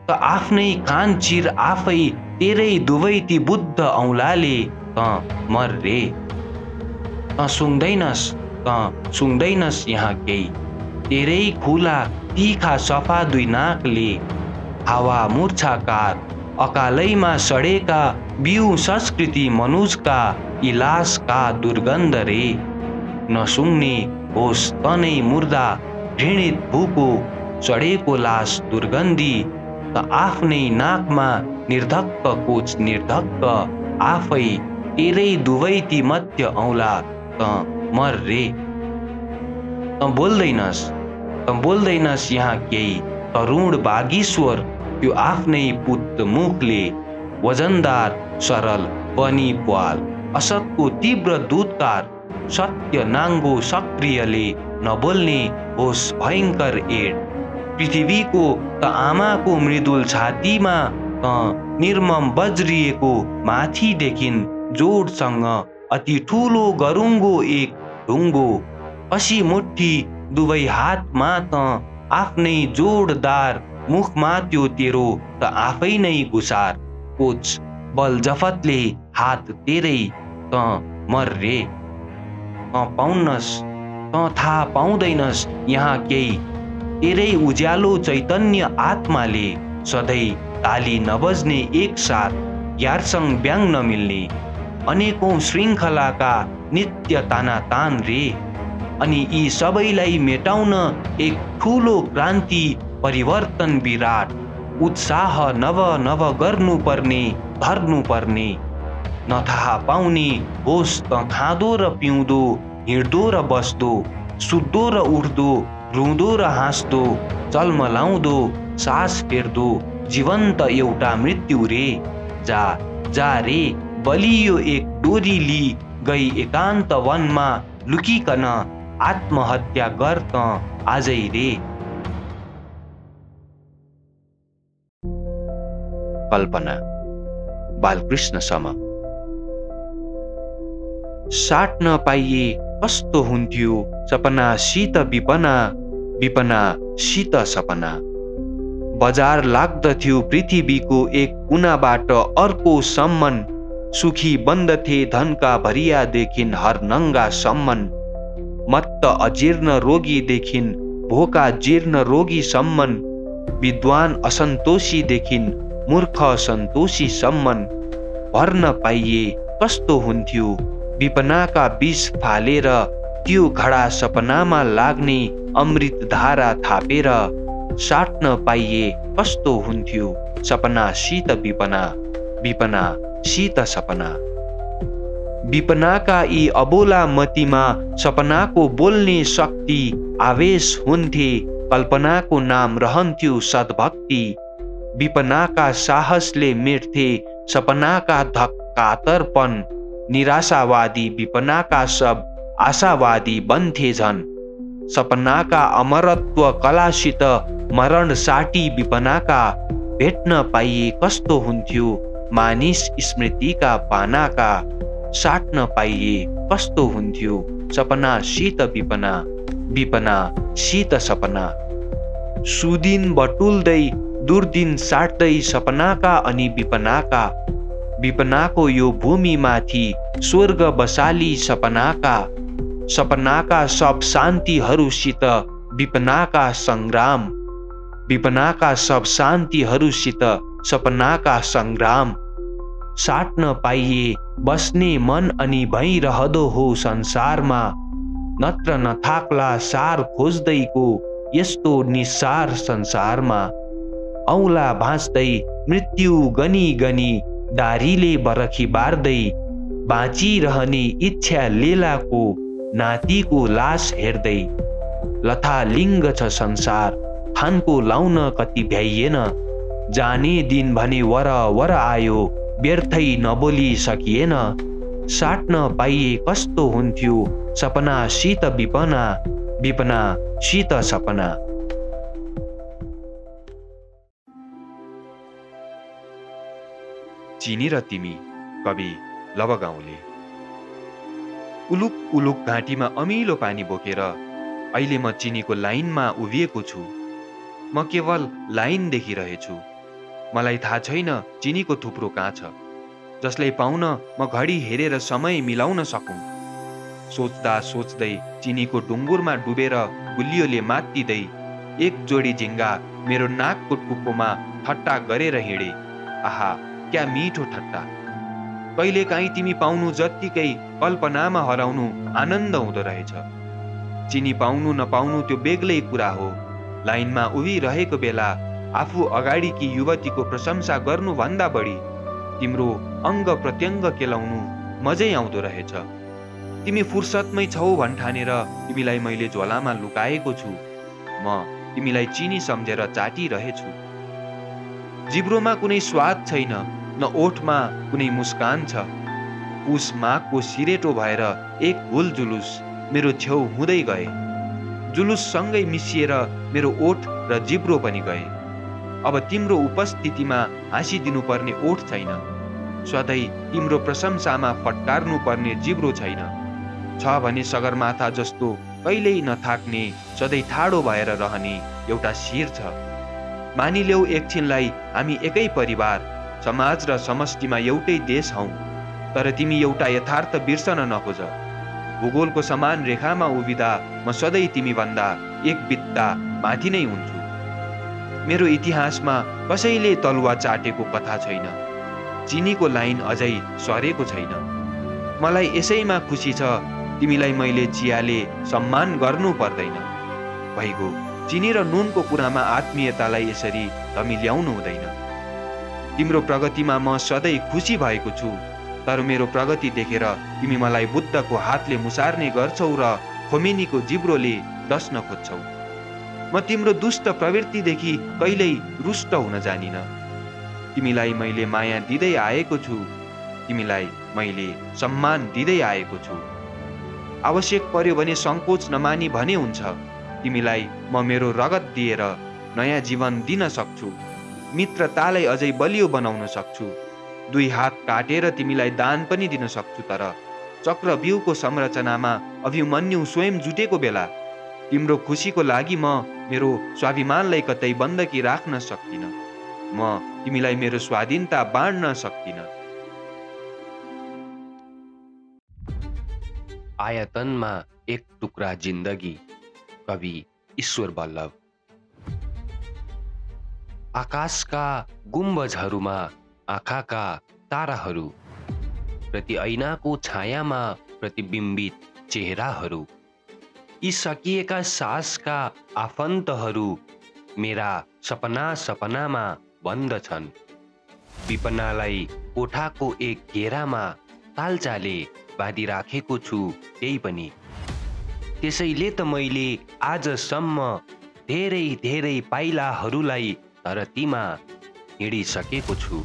A: त आफ्नै कान चिर, आफै तेरै दुवै ती बुद्ध औलाले त मर रे। त सुन्दैनस् यहाँ केही, तेरै खुला तीखा सफा दुई नाकले हावा मूर्छाकार अकालैमा सडेका बिउ संस्कृति मनुजका इलासका दुर्गन्ध रे। नसुङ्ने होस् तनै मुर्दा घृणित भूको चढेको लास दुर्गन्धी, त आफ्नै नाकमा निर्धक्क कोच निर्धक्क, आफै तेरै दुवै ती मध्य औला त मर रे। त बोल्दैनस् यहाँ केही, तरुण बागीश्वर त्यो आफ्नै पुत मुखले वजनदार सरल बनी प्वाल, असतको तीव्र दूतकार सत्य नाङ्गो सक्रियले नबोल्ने होस् भयङ्कर एड।
B: पृथ्वीको त आमाको मृदुल छातीमा त निर्मम बज्रिएको माथिदेखिन् जोडसँग अति ठुलो गरुङ्गो एक ढुङ्गो, कसी मुठी दुवै हातमा त आफ्नै जोडदार, मुखमा त्यो तेरो त आफै नै घुसार। कोच बल जफतले हात तेरै त मर्रे, त पाउनस् त थाहा पाउँदैनस् यहाँ केही, तेरै उज्यालो चैतन्य आत्माले सधैँ ताली नबज्ने एकसाथ यारसँग ब्याङ नमिल्ने अनेकौं श्रृङ्खलाका नित्य तानातान रे। अनि यी सबैलाई मेटाउन एक ठुलो क्रान्ति परिवर्तन विराट, उत्साह नव नव गर्नुपर्ने धर्नुपर्ने, नथाहा पाउने होस् त खाँदो र पिउँदो, हिँड्दो र बस्दो, सुत्दो र उठ्दो, रुँदो र हाँस्दो, चल्मलाउँदो, सास फेर्दो, जीवन्त एउटा मृत्यु रे। जा जा रे, बलियो एक डोरी ली गई एकान्त वनमा लुकिकन आत्महत्या गर त आजै रे।
A: कल्पना, बालकृष्ण सम।
B: साट्न पाइए कस्तो हुन्थ्यो सपना शीत विपना, विपना शीत सपना। बजार लाग्दथ्यो पृथ्वीको एक कुनाबाट अर्को सम्मन, सुखी बन्दथे धनका भरिया देखिन हर नङ्गा सम्मन। मत्त अजीर्ण रोगी देखिन भोका जीर्ण रोगी सम्मन, विद्वान असन्तोषी देखिन मूर्ख सन्तोषी सम्मन। भर्न पाइए कस्तो हुन्थ्यो विपनाका विष फालेर, त्यो घडा सपनामा लाग्ने अमृत धारा थापेर। साट्न पाइए कस्तो हुन्थ्यो सपना शीत विपना, विपना शीत सपना। विपनाका यी अबोला मतिमा सपनाको बोल्ने शक्ति आवेश हुन्थे, कल्पनाको नाम रहन्थ्यो सद्भक्ति। विपनाका साहसले मेट्थे सपनाका धक्कातरपन, निराशावादी विपनाका सब आशावादी बन्थे झन्। सपनाका अमरत्व कलासित मरण साटी विपनाका, भेट्न पाइए कस्तो हुन्थ्यो मानिस स्मृतिका पानाका। साट्न पाइए कस्तो हुन्थ्यो सपना शीत विपना, विपना शीत सपना। सुदिन बटुल्दै दुर्दिन साट्दै सपनाका अनि विपनाका, विपनाको यो भूमिमाथि स्वर्ग बसाली सपनाका। सपनाका सब शान्तिहरूसित विपनाका सङ्ग्राम, विपनाका सब शान्तिहरूसित सपनाका सङ्ग्राम। साट्न पाइए बस्ने मन अनि भइरहदो हो संसारमा, नत्र नथाक्ला सार खोज्दैको यस्तो निस्सार संसारमा। औला भाँच्दै मृत्यु गनी गनी दारीले बरखी बार्दै, बाँचिरहने इच्छा लेलाको नातिको लास हेर्दै। लथालिङ्ग छ संसार थानको लाउन कति भ्याइएन, जाने दिन भने वर वर आयो व्यर्थै नबोली सकिएन। साट्न पाइए कस्तो हुन्थ्यो सपना शीत विपना, विपना शीत सपना।
A: चिनी र तिमी, कवि लव गाउँले। उलुक उलुक घाँटीमा अमिलो पानी बोकेर अहिले म चिनीको लाइनमा उभिएको छु। म केवल लाइन देखिरहेछु। मलाई थाहा छैन चिनीको थुप्रो कहाँ छ, जसलाई पाउन म घडी हेरेर समय मिलाउन सकौँ। सोच्दा सोच्दै चिनीको डुङ्गुरमा डुबेर गुलियोले मात्तिँदै एक जोडी झिङ्गा मेरो नाकको टुप्पोमा ठट्टा गरेर हिँडे। आहा, क्या मिठो ठट्टा! कहिलेकाहीँ तिमी पाउनु जत्तिकै कल्पनामा हराउनु आनन्द हुँदो रहेछ। चिनी पाउनु नपाउनु त्यो बेग्लै कुरा हो। लाइनमा उभिरहेको बेला आफू अगाडिकी युवतीको प्रशंसा गर्नुभन्दा बढी तिम्रो अङ्ग प्रत्यङ्ग केलाउनु मजै आउँदो रहेछ। तिमी फुर्सदमै छौ भन्ठानेर तिमीलाई मैले झोलामा लुकाएको छु। म तिमीलाई चिनी सम्झेर चाटिरहेछु। जिब्रोमा कुनै स्वाद छैन, न ओठमा कुनै मुस्कान छ। पुस माघको सिरेटो भएर एक हुल जुलुस मेरो छेउ हुँदै गए।
B: जुलुससँगै मिसिएर मेरो ओठ र जिब्रो पनि गए। अब तिम्रो उपस्थितिमा हाँसिदिनु पर्ने ओठ छैन, सधैँ तिम्रो प्रशंसामा फटकार्नु पर्ने जिब्रो छैन। छ भने सगरमाथा जस्तो कहिल्यै नथाक्ने, सधैँ ठाडो भएर रहने एउटा शिर छ। मानिलेऊ एकछिनलाई हामी एकै परिवार, समाज र समष्टिमा एउटै देश हौँ, तर तिमी एउटा यथार्थ बिर्सन नखोज। भूगोलको समान रेखामा उभिँदा म सधैँ तिमीभन्दा एक बित्ता माथि नै हुन्छु। मेरो इतिहासमा कसैले तलुवा चाटेको कथा छैन, चिनीको लाइन अझै सरेको छैन। मलाई यसैमा खुसी छ, तिमीलाई मैले चियाले सम्मान गर्नु पर्दैन। भइगो, चिनी र नुनको कुरामा आत्मीयतालाई यसरी धमिल्याउनु हुँदैन। तिम्रो प्रगतिमा म सधैँ खुसी भएको छु, तर मेरो प्रगति देखेर तिमी मलाई बुद्धको हातले मुसार्ने गर्छौ र खोमेनीको जिब्रोले डस्न खोज्छौ। म तिम्रो दुष्ट प्रवृत्तिदेखि कहिल्यै रुष्ट हुन जानिन। तिमीलाई मैले माया दिँदै आएको छु, तिमीलाई मैले सम्मान दिँदै आएको छु। आवश्यक पर्यो भने सङ्कोच नमानी भने हुन्छ, तिमीलाई म मेरो रगत दिएर नयाँ जीवन दिन सक्छु। मित्रतालाई अझै बलियो बनाउन सक्छु। 2 हात काटेर तिमीलाई दान पनि दिन सक्छु। तर चक्रव्यूहको संरचनामा अभिमन्यु स्वयं जुटेको बेला तिम्रो खुसीको लागि म मेरो स्वाभिमानलाई कतै बन्दकी राख्न सक्दिनँ। म तिमीलाई मेरो स्वाधीनता बाँड्न सक्दिनँ।
A: आयतनमा एक टुक्रा जिन्दगी, कवि ईश्वर बल्लभ। आकाशका गुम्बजहरूमा आँखाका ताराहरू, प्रति ऐनाको छायामा प्रतिबिम्बित चेहराहरू, यी सकिएका सासका आफन्तहरू मेरा सपनामा बन्द छन्। विपनालाई कोठाको एक घेरामा तालचाले बाँधिराखेको छु त्यही पनि। त्यसैले त मैले आजसम्म धेरै पाइलाहरूलाई धरतीमा हिँडिसकेको छु।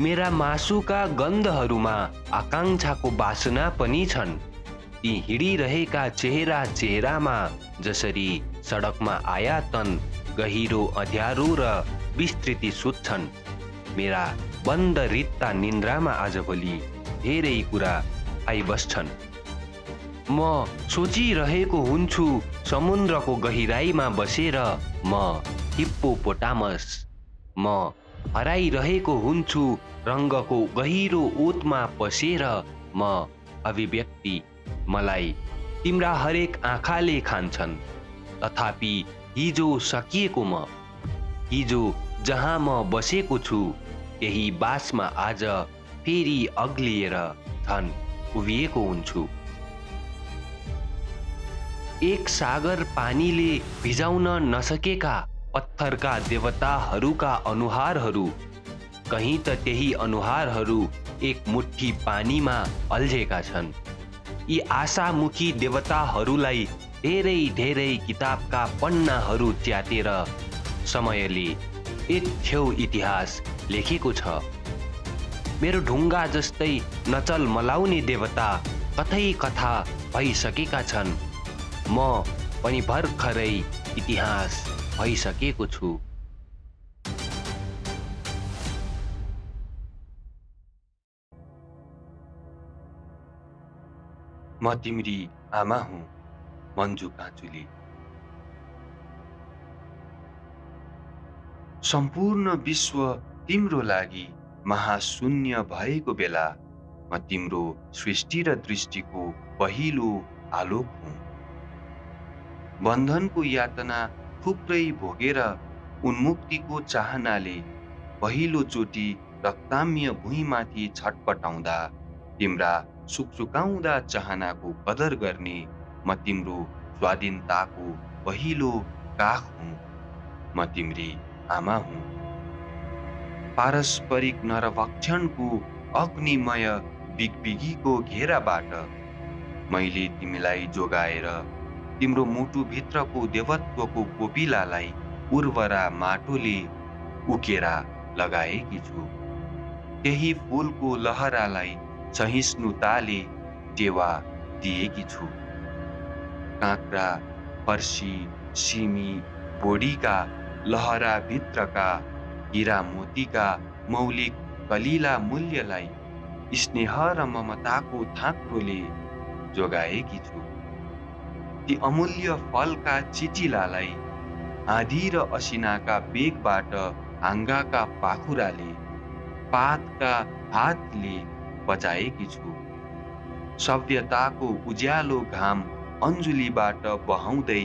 A: मेरा मासुका गन्धहरूमा आकाङ्क्षाको बासना पनि छन्। ती हिँडिरहेका चेहरामा जसरी सडकमा आयातन, गहिरो अँध्यारो र विस्तृति सुत्छन्। मेरा बन्द रित्ता निन्द्रामा आजभोलि धेरै कुरा आइबस्छन्। म सोचिरहेको हुन्छु समुद्रको गहिराईमा बसेर म हिप्पोपोटामस। म हराइरहेको हुन्छु रङ्गको गहिरो ओतमा पसेर म अभिव्यक्ति। मलाई तिम्रा हरेक आँखाले खान्छन्। तथापि हिजो सकिएको म, हिजो जहाँ म बसेको छु त्यही बासमा आज फेरि अग्लिएर झन् उभिएको हुन्छु। एक सागर पानीले भिजाउन नसकेका पत्थरका देवताहरूका अनुहारहरू, कहीँ त त्यही अनुहारहरू एक मुट्ठी पानीमा अल्झेका छन्। यी आशामुखी देवताहरूलाई धेरै किताबका पन्नाहरू च्यातेर समयले एक छेउ इतिहास लेखेको छ। मेरो ढुङ्गा जस्तै नचल मलाउने देवता कथा भइसकेका छन्। म पनि भर्खरै इतिहास भइसकेको छु।
B: म तिम्री आमा हुँ, मन्जु काँचुली। सम्पूर्ण विश्व तिम्रो लागि महाशून्य भएको बेला म तिम्रो सृष्टि र दृष्टिको पहिलो आलोक हुँ। बन्धनको यातना थुप्रै भोगेर उन्मुक्तिको चाहनाले पहिलो चोटि रक्ताम्य भुइँमाथि छटपटाउँदा तिम्रा सुकसुकाउँदा चाहनाको कदर गर्ने म तिम्रो स्वाधीनताको पहिलो काख हुँ। म तिम्री आमा हुँ। पारस्परिक नरभक्षणको अग्निमय बिगबिगीको घेराबाट मैले तिमीलाई जोगाएर तिम्रो मुटुभित्रको देवत्वको कोपिलालाई उर्वरा माटोले उकेरा लगाएकी छु। त्यही फूलको लहरालाई सहिष्णुताले टेवा दिएकी छु।
A: काँक्रा, फर्सी, सिमी, बोडीका लहरा भित्रका हिरा मोतीका मौलिक कलिला मूल्यलाई स्नेह र ममताको थाक्रोले जोगाएकी छु। ती अमूल्य फलका चिचिलालाई आँधी र असिनाका बेगबाट हाँगाका पाखुराले पातका हातले बचाएकी छु। सभ्यताको उज्यालो घाम अञ्जुलीबाट बहाउँदै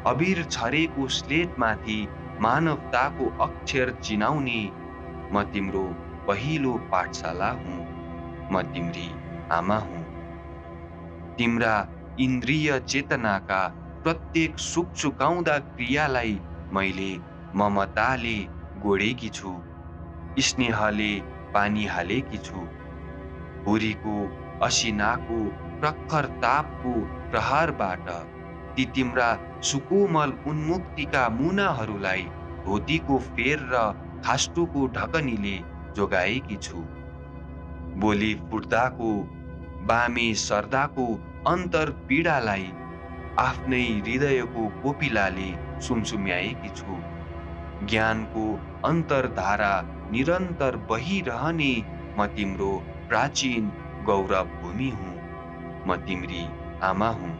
A: अबिर छरेको स्लेटमाथि मानवताको अक्षर चिनाउने म तिम्रो पहिलो पाठशाला हुँ। म तिम्री आमा हुँ। तिम्रा इन्द्रिय चेतनाका प्रत्येक सुकसुकाउँदा क्रियालाई मैले ममताले गोडेकी छु, स्नेहले पानी हालेकी छु। हुरीको असिनाको प्रखर तापको प्रहारबाट ती तिम्रा सुकोमल उन्मुक्तिका मुनाहरूलाई धोतीको फेर र खास्टोको ढकनीले जोगाएकी छु। बोली फुट्दाको बामे सर्दाको अन्तर पीडालाई आफ्नै हृदयको कोपिलाले सुमसुम्याएकी छु। ज्ञानको अन्तरधारा निरन्तर बहिरहने म तिम्रो प्राचीन गौरव भूमि हुँ। म तिम्री आमा हुँ।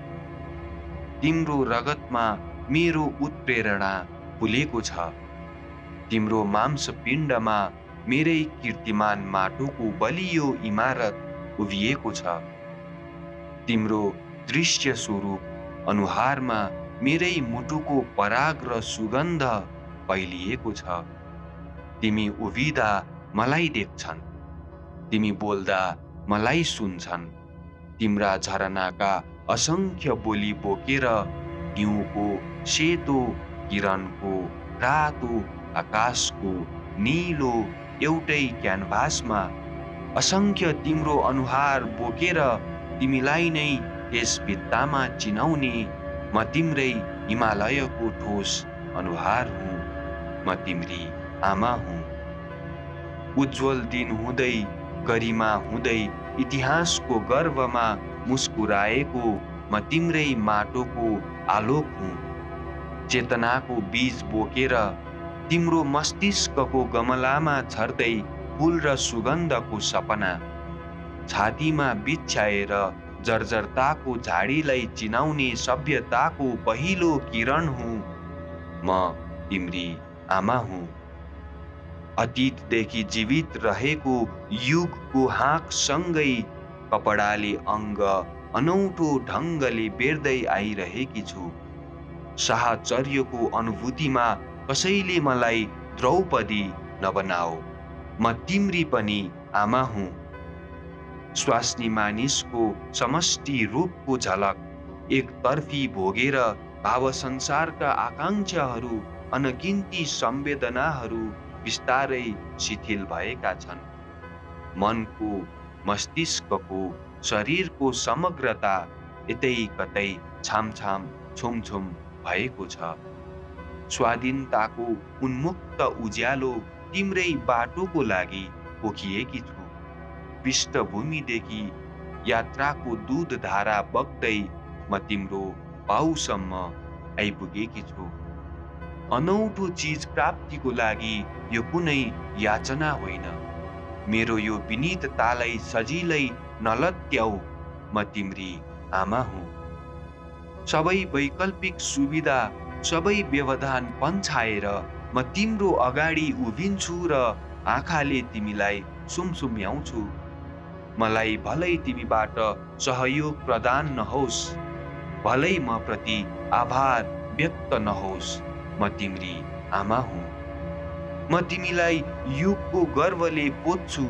A: तिम्रो रगतमा मेरो उत्प्रेरणा फुलेको छ। तिम्रो मांसपिण्डमा मेरै कीर्तिमान माटोको बलियो इमारत उभिएको छ। तिम्रो दृश्य स्वरूप अनुहारमा मेरै मुटुको पराग र सुगन्ध फैलिएको छ। तिमी उभिँदा मलाई देख्छन्, तिमी बोल्दा मलाई सुन्छन्। तिम्रा झरनाका असंख्य बोली बोकेर हिउँको सेतो किरणको रातो आकाशको नीलो एउटै क्यानभासमा असंख्य तिम्रो अनुहार बोकेर तिमीलाई नै यस भित्तामा चिनाउने म तिम्रै हिमालयको ठोस अनुहार हुँ। म तिम्री आमा हुँ। उज्जवल दिन हुँदै गरिमा हुँदै इतिहासको गर्वमा मुस्कुराएको म तिम्रै माटोको आलोक हुँ। चेतनाको बीज बोकेर तिम्रो मस्तिष्कको गमलामा झर्दै फूल र सुगन्धको सपना छातीमा बिछ्याएर जर्जरताको झाडीलाई चिनाउने सभ्यताको पहिलो किरण हुँ। म तिम्री आमा हुँ। अतीतदेखि जीवित रहेको युगको हाँकसँगै कपडाले अङ्ग अनौठो ढङ्गले बेर्दै आइरहेकी छु। साहचर्यको अनुभूतिमा कसैले मलाई द्रौपदी नबनाओ। म तिम्री पनि आमा हुँ। स्वास्नी मानिसको समष्टि रूपको झलक एकतर्फी भोगेर भाव संसारका आकांक्षाहरू अनगिन्ती संवेदनाहरू बिस्तारै शिथिल भएका छन्। मनको, मस्तिष्कको, शरीरको समग्रता यतै कतै छामछाम छुमछुम भएको छ। स्वाधीनताको उन्मुक्त उज्यालो तिम्रै बाटोको लागि पोखिएकी छु। पृष्ठभूमिदेखि यात्राको दूध धारा बग्दै म तिम्रो पाउसम्म आइपुगेकी छु। अनौठो चीज प्राप्तिको लागि यो कुनै याचना होइन। मेरो यो विनीततालाई सजिलै नलत्याऊ। म तिम्री आमा हुँ। सबै वैकल्पिक सुविधा, सबै व्यवधान पन्छाएर म तिम्रो अगाडि उभिन्छु र आँखाले तिमीलाई सुमसुम्याउँछु। मलाई भलै तिमीबाट सहयोग प्रदान नहोस्, भलै म प्रति आभार व्यक्त नहोस्, म तिम्री आमा हुँ। म तिमीलाई युगको गर्वले पोज्छु।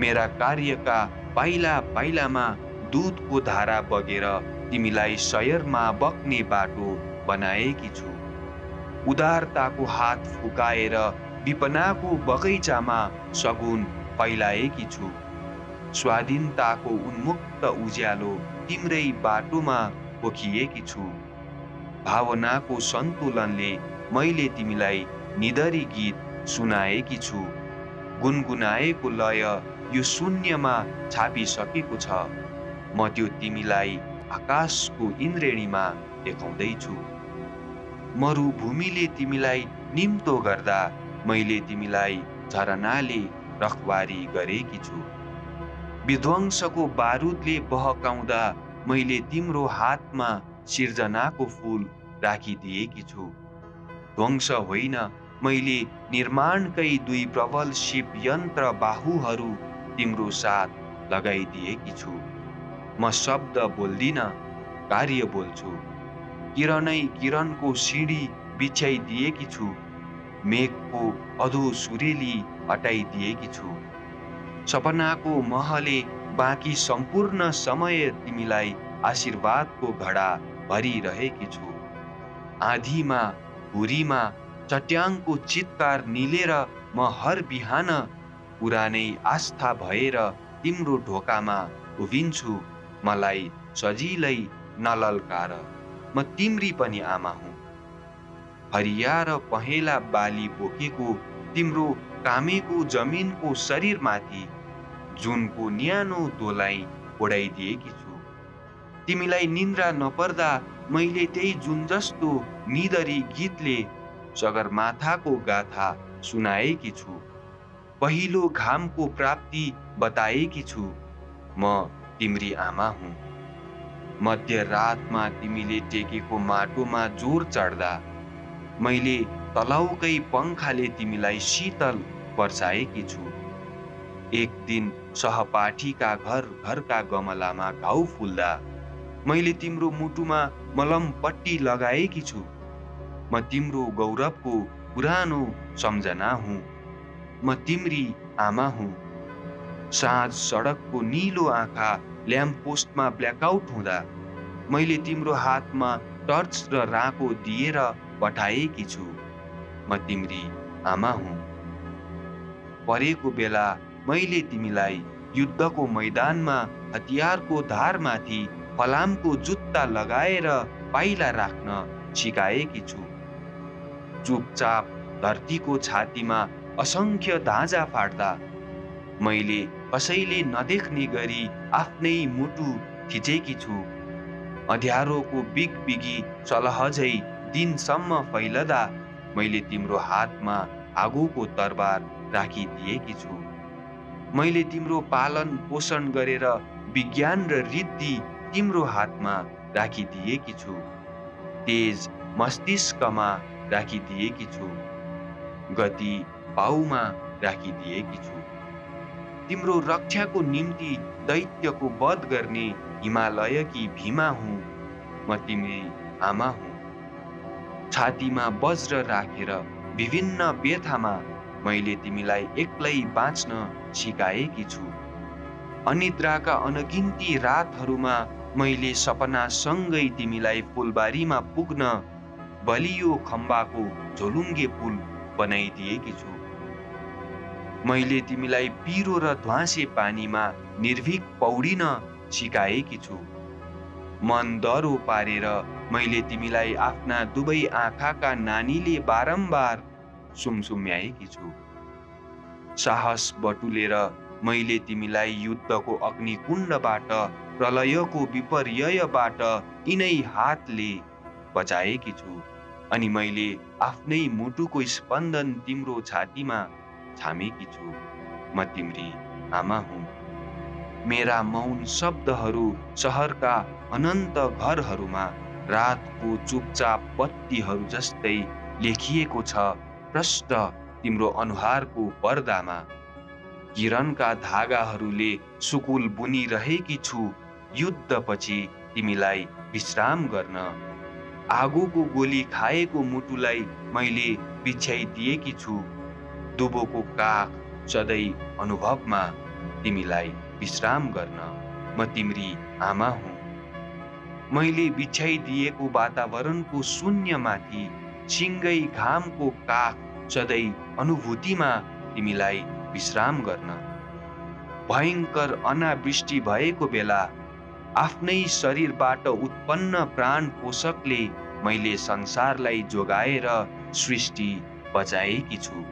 A: मेरा कार्यका पाइला पाइलामा दूधको धारा बगेर तिमीलाई शयरमा बग्ने बाटो बनाएकी छु। उदारताको हात फुकाएर विपनाको बगैँचामा सगुन फैलाएकी छु। स्वाधीनताको उन्मुक्त उज्यालो तिम्रै बाटोमा पोखिएकी छु। भावनाको सन्तुलनले मैले तिमीलाई निधरी गीत सुनाएकी छु। गुनगुनाएको लय यो शून्यमा छापिसकेको छ। म त्यो तिमीलाई आकाशको इन्द्रेणीमा देखाउँदैछु। मरुभूमिले तिमीलाई निम्तो गर्दा मैले तिमीलाई झरनाले रखवारी गरेकी छु। विध्वंसको बारुदले बहकाउँदा मैले तिम्रो हातमा सिर्जनाको फूल राखिदिएकी छु। ध्वंस होइन, मैले निर्माणकै दुई प्रबल शिव यन्त्र बाहुहरू तिम्रो साथ लगाइदिएकी छु। म शब्द बोल्दिन, कार्य बोल्छु। किरणै किरणको सिँढी बिछ्याइदिएकी छु। मेघको अधो सुरेली हटाइदिएकी छु। सपनाको महले बाँकी सम्पूर्ण समय तिमीलाई आशीर्वादको घडा भरिरहेकी छु। आँधीमा, हुरीमा चट्याङको चित्कार निलेर म हर बिहान पुरानै आस्था भएर तिम्रो ढोकामा उभिन्छु। मलाई सजिलै नललकार, म तिम्री पनि आमा हुँ। हरिया र पहेँला बाली बोकेको तिम्रो कामेको जमिनको शरीरमाथि जुनको न्यानो दोलाई ओढाइदिएकी छु। तिमीलाई निन्द्रा नपर्दा मैले त्यही जुन जस्तो निदरी गीतले सगरमाथाको गाथा सुनाएकी छु। पहिलो घामको प्राप्ति बताएकी छु। म तिम्री आमा हुँ। मध्यरातमा तिमीले टेकेको माटोमा जोर चढ्दा मैले तलाउकै पंखाले तिमीलाई शीतल वर्षाएकी छु। एक दिन सहपाठीका घरका गमलामा घाउ फुल्दा मैले तिम्रो मुटुमा मलम पट्टी लगाएकी छु। म तिम्रो गौरवको पुरानो सम्झना हुँ। म तिम्री आमा हुँ। साँझ सडकको नीलो आँखा ल्याम्प पोस्टमा ब्ल्याकआउट हुँदा मैले तिम्रो हातमा टर्च र राँको दिएर पठाएकी छु। म तिम्री आमा हुँ। परेको बेला मैले तिमीलाई युद्धको मैदानमा हतियारको धारमाथि फलामको जुत्ता लगाएर पाइला राख्न सिकाएकी छु। चुपचाप धरतीको छातीमा असंख्य धाजा फाट्दा मैले कसैले नदेख्ने गरी आफ्नै मुटु थिचेकी छु। अँध्यारोको बिगबिगी सलहजै दिनसम्म फैलदा मैले तिम्रो हातमा आगोको तरबार राखिदिएकी छु। मैले तिम्रो पालन पोषण गरेर विज्ञान र रिद्धि तिम्रो हातमा राखिदिएकी छु। तेज मस्तिष्कमा राखिदिएकी छु। गति पाउमा राखिदिएकी छु। तिम्रो रक्षाको निम्ति दैत्यको वध गर्ने हिमालयकी भीमा हुँ। म तिम्री आमा हुँ। छातीमा वज्र राखेर विभिन्न व्यथामा मैले तिमीलाई एक्लै बाँच्न सिकाएकी छु। अनिद्राका अनगिन्ती रातहरूमा मैले सपनासँगै तिमीलाई फुलबारीमा पुग्न बलियो खम्बाको झोलुङ्गे पुल बनाइदिएकी छु। मैले तिमीलाई पिरो र ध्वाँसे पानीमा निर्भीक पौडिन सिकाएकी छु। मन दरो पारेर मैले तिमीलाई आफ्ना दुवै आँखाका नानीले बारम्बार सुमसुम्याएकी छु। साहस बटुलेर मैले तिमीलाई युद्धको अग्निकुण्डबाट, प्रलयको विपर्ययबाट यिनै हातले बचाएकी छु। अनि मैले आफ्नै मुटुको स्पन्दन तिम्रो छातीमा छामेकी छु। म तिम्री आमा हुँ। मेरा मौन शब्दहरू सहरका अनन्त घरहरूमा रातको चुपचाप बत्तीहरू जस्तै लेखिएको छ प्रष्ट तिम्रो अनुहारको पर्दामा। किरणका धागाहरूले सुकुल बुनिरहेकी छु युद्धपछि तिमीलाई विश्राम गर्न। आगोको गोली खाएको मुटुलाई मैले बिछ्याइदिएकी छु। दुबोको काख सधैँ अनुभवमा तिमीलाई विश्राम गर्न। म तिम्री आमा हुँ। मैले बिछ्याइदिएको वातावरणको शून्यमाथि सिङ्गै घामको काख सधैँ अनुभूतिमा तिमीलाई विश्राम गर्न। भयङ्कर अनावृष्टि भएको बेला आफ्नै शरीरबाट उत्पन्न प्राण पोषकले मैले संसारलाई जोगाएर सृष्टि बचाएकी छु।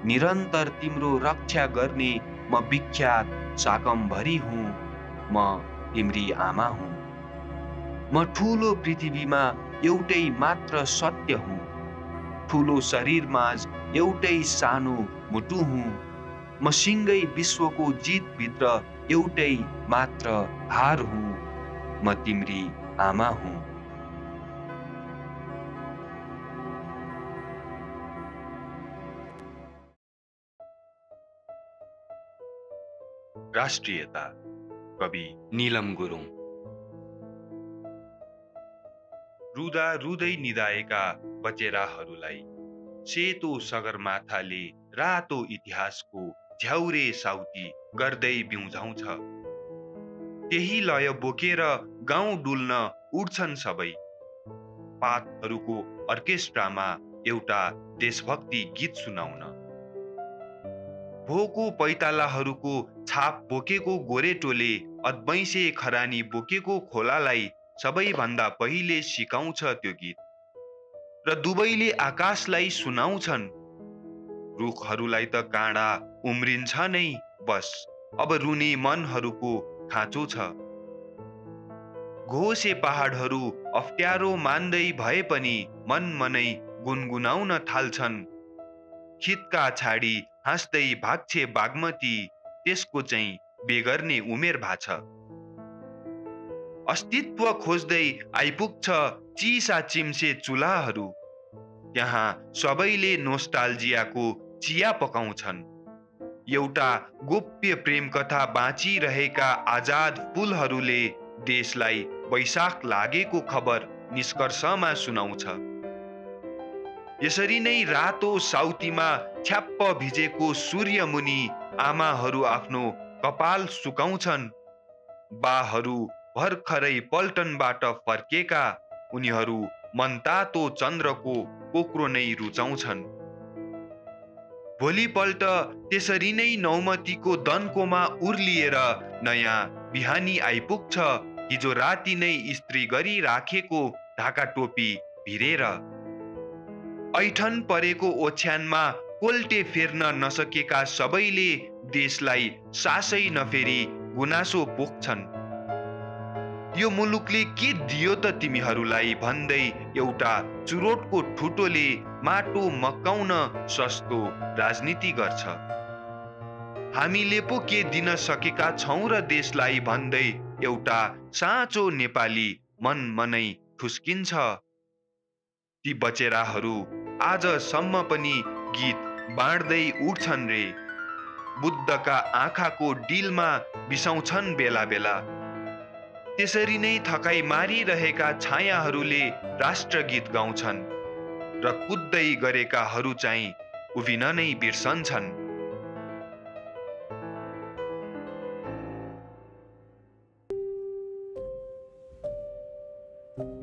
A: निरन्तर तिम्रो रक्षा गर्ने म विख्यात शाकम्भरी हुँ। म तिम्री आमा हुँ। म ठुलो पृथ्वीमा एउटै मात्र सत्य हुँ। ठुलो शरीरमाझ एउटै सानो मुटु हुँ। म सिंगै विश्वको जितभित्र एउटै मात्र हार हुँ। म तिम्री आमा हुँ। राष्ट्रियता कवि नीलम गुरुङ। रुदा रुदै निदाएका बचेराहरूलाई सेतो सगरमाथाले रातो इतिहासको झ्याउरे साउती गर्दै बिउझाउँछ। त्यही लय बोकेर गाउँ डुल्न उड्छन् सबै। पातहरूको अर्केस्ट्रामा एउटा देशभक्ति गीत सुनाउन। भोको पैतालाहरूको छाप बोकेको गोरेटोले अद्वैंसे खरानी बोकेको खोलालाई सबैभन्दा पहिले सिकाउँछ त्यो गीत। र दुवैले आकाशलाई सुनाउँछन्। रुखहरूलाई त काँडा उम्रिन्छ नै, बस अब रुने मनहरूको खाँचो छ। घोसे पहाडहरू अप्ठ्यारो मान्दै भए पनि मन मनै गुनगुनाउन थाल्छन्। खितका छाडी हाँस्दै भाग्छे बागमती, त्यसको चाहिँ बेगर्ने उमेर भाछ। अस्तित्व खोज्दै आइपुग्छ चिसा चिम्से चुल्हाहरू। त्यहाँ सबैले नोस्टाल्जियाको चिया पकाउँछन्। एउटा गोप्य प्रेम कथा बाँचिरहेका आजाद फुलहरूले देशलाई वैशाख लागेको खबर निष्कर्षमा सुनाउँछ। यसरी नै रातो साउतीमा छ्याप्प भिजेको सूर्यमुनि आमाहरू आफ्नो कपाल सुकाउँछन्। बाहरू भर्खरै पल्टनबाट फर्केका, उनीहरू मनतातो चन्द्रको कोक्रो नै रुचाउँछन्। भोलिपल्ट त्यसरी नै नौमतीको दन्कोमा उर्लिएर नयाँ बिहानी आइपुग्छ, हिजो राति नै इस्त्री गरी राखेको ढाका टोपी भिरेर। ऐठन परेको ओछ्यानमा कोल्टे फेर्न नसकेका सबैले देशलाई सासै नफेरी गुनासो पोख्छन्। यो मुलुकले के दियो त तिमीहरूलाई भन्दै एउटा चुरोटको ठुटोले माटो मक्काउन सस्तो राजनीति गर्छ। हामीले पो के दिन सकेका छौं र देशलाई भन्दै एउटा साँचो नेपाली मन मनै ठुस्किन्छ। ती बचेराहरू आजसम्म पनि गीत बाँड्दै उठ्छन् रे। बुद्धका आँखाको डिलमा बिसाउँछन् बेला बेला। त्यसरी नै थकाइ मारिरहेका छायाहरूले राष्ट्रगीत गाउँछन् र कुद्दै गरेकाहरू चाहिँ उभिन नै बिर्सन्छन्।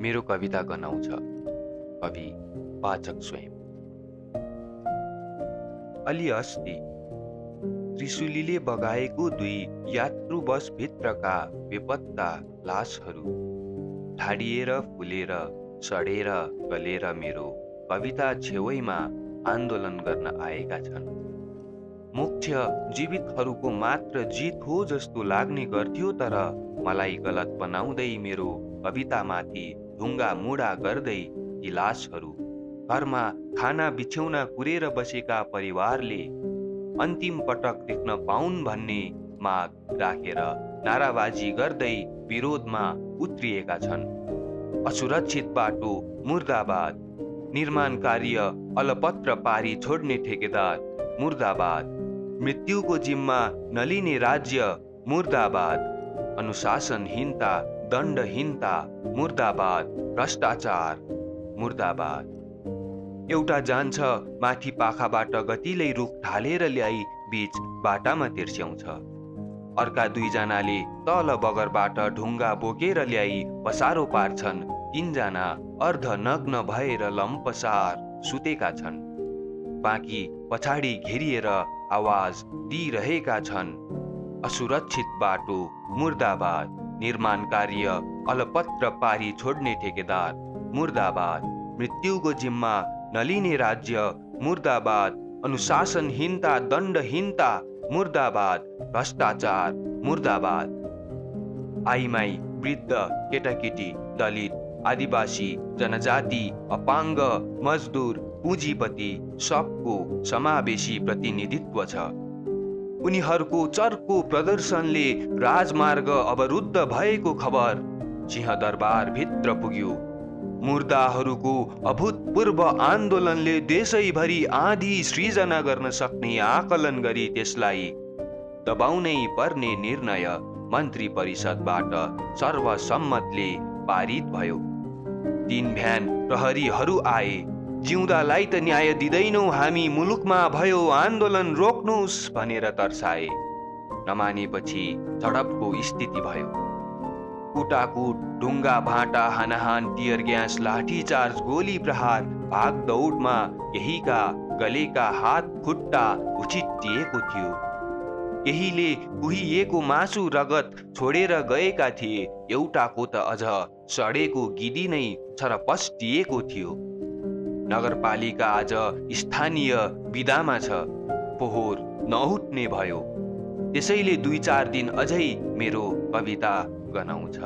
B: मेरो कविता गनाउँछ कवि वाचक स्वयं। अलि अस्ति त्रिशुलीले बगाएको 2 यात्रु बस भित्रका बेपत्ता लासहरू ढाडिएर फुलेर सडेर गलेर मेरो कविता छेउैमा आन्दोलन गर्न आएका छन्। मुख्य जीवितहरूको मात्र जित हो जस्तो लाग्ने गर्थ्यो, तर मलाई गलत बनाउँदै मेरो कवितामाथि ढुङ्गा मुडा गर्दै ती लासहरू घरमा खाना बिछ्यौना कुरेर बसेका परिवारले अन्तिम पटक देख्न पाउन् भन्ने माग राखेर नाराबाजी गर्दै विरोधमा उत्रिएका छन्। असुरक्षित बाटो मुर्दाबाद, निर्माण कार्य अलपत्र पारी छोड्ने ठेकेदार मुर्दाबाद, मृत्युको जिम्मा नलिने राज्य मुर्दाबाद, अनुशासनहीनता दण्डहीनता मुर्दाबाद, भ्रष्टाचार मुर्दाबाद। एउटा जान्छ माथि पाखाबाट गतिलै रुख ढालेर ल्याई बीच बाटामा तिर्स्याउँछ। अर्का 2 जनाले तल बगरबाट ढुङ्गा बोकेर ल्याई पसारो पार्छन्। 3 जना अर्धनग्न भएर लम्पसार सुतेका छन्। बाँकी पछाडि घेरिएर आवाज दिइरहेका छन्। असुरक्षित बाटो मुर्दाबाद, निर्माण कार्य अलपत्र पारी छोड्ने ठेकेदार मुर्दाबाद, मृत्युको जिम्मा नलिने राज्य मुर्दाबाद, अनुशासनहीनता दण्डहीनता मुर्दाबाद, भ्रष्टाचार मुर्दाबाद। आइमाई वृद्ध केटाकेटी
A: दलित, आदिवासी, जनजाति, अपाङ्ग, मजदुर, पुँजीपति सबको समावेशी प्रतिनिधित्व छ। उनीहरूको चर्को प्रदर्शनले राजमार्ग अवरुद्ध भएको खबर सिंहदरबार भित्र पुग्यो। मुर्दाहरूको अभूतपूर्व आन्दोलनले देशैभरि आँधी सृजना गर्न सक्ने आकलन गरी त्यसलाई दबाउनै पर्ने निर्णय मन्त्री परिषदबाट सर्वसम्मतले पारित भयो। 3 भ्यान प्रहरीहरू आए। जिउँदालाई त न्याय दिँदैनौ हामी, मुलुकमा भयो आन्दोलन रोक्नुहोस् भनेर तर्साए। नमानेपछि झडपको स्थिति भयो। कुटाकुट, ढुङ्गा भाटा, हानाहान, टियर ग्यास, लाठीचार्ज, गोली प्रहार, भाग दौडमा केहीका गलेका हात खुट्टा उछिट्टिएको थियो। केहीले कुहिएको मासु रगत छोडेर गएका थिए। एउटाको त अझ सडेको गिदी नै छरपस्टिएको थियो। नगरपालिका आज स्थानीय बिदामा छ। फोहोर नउठ्ने भयो। त्यसैले 2-4 दिन अझै मेरो कविता गनाउँछ।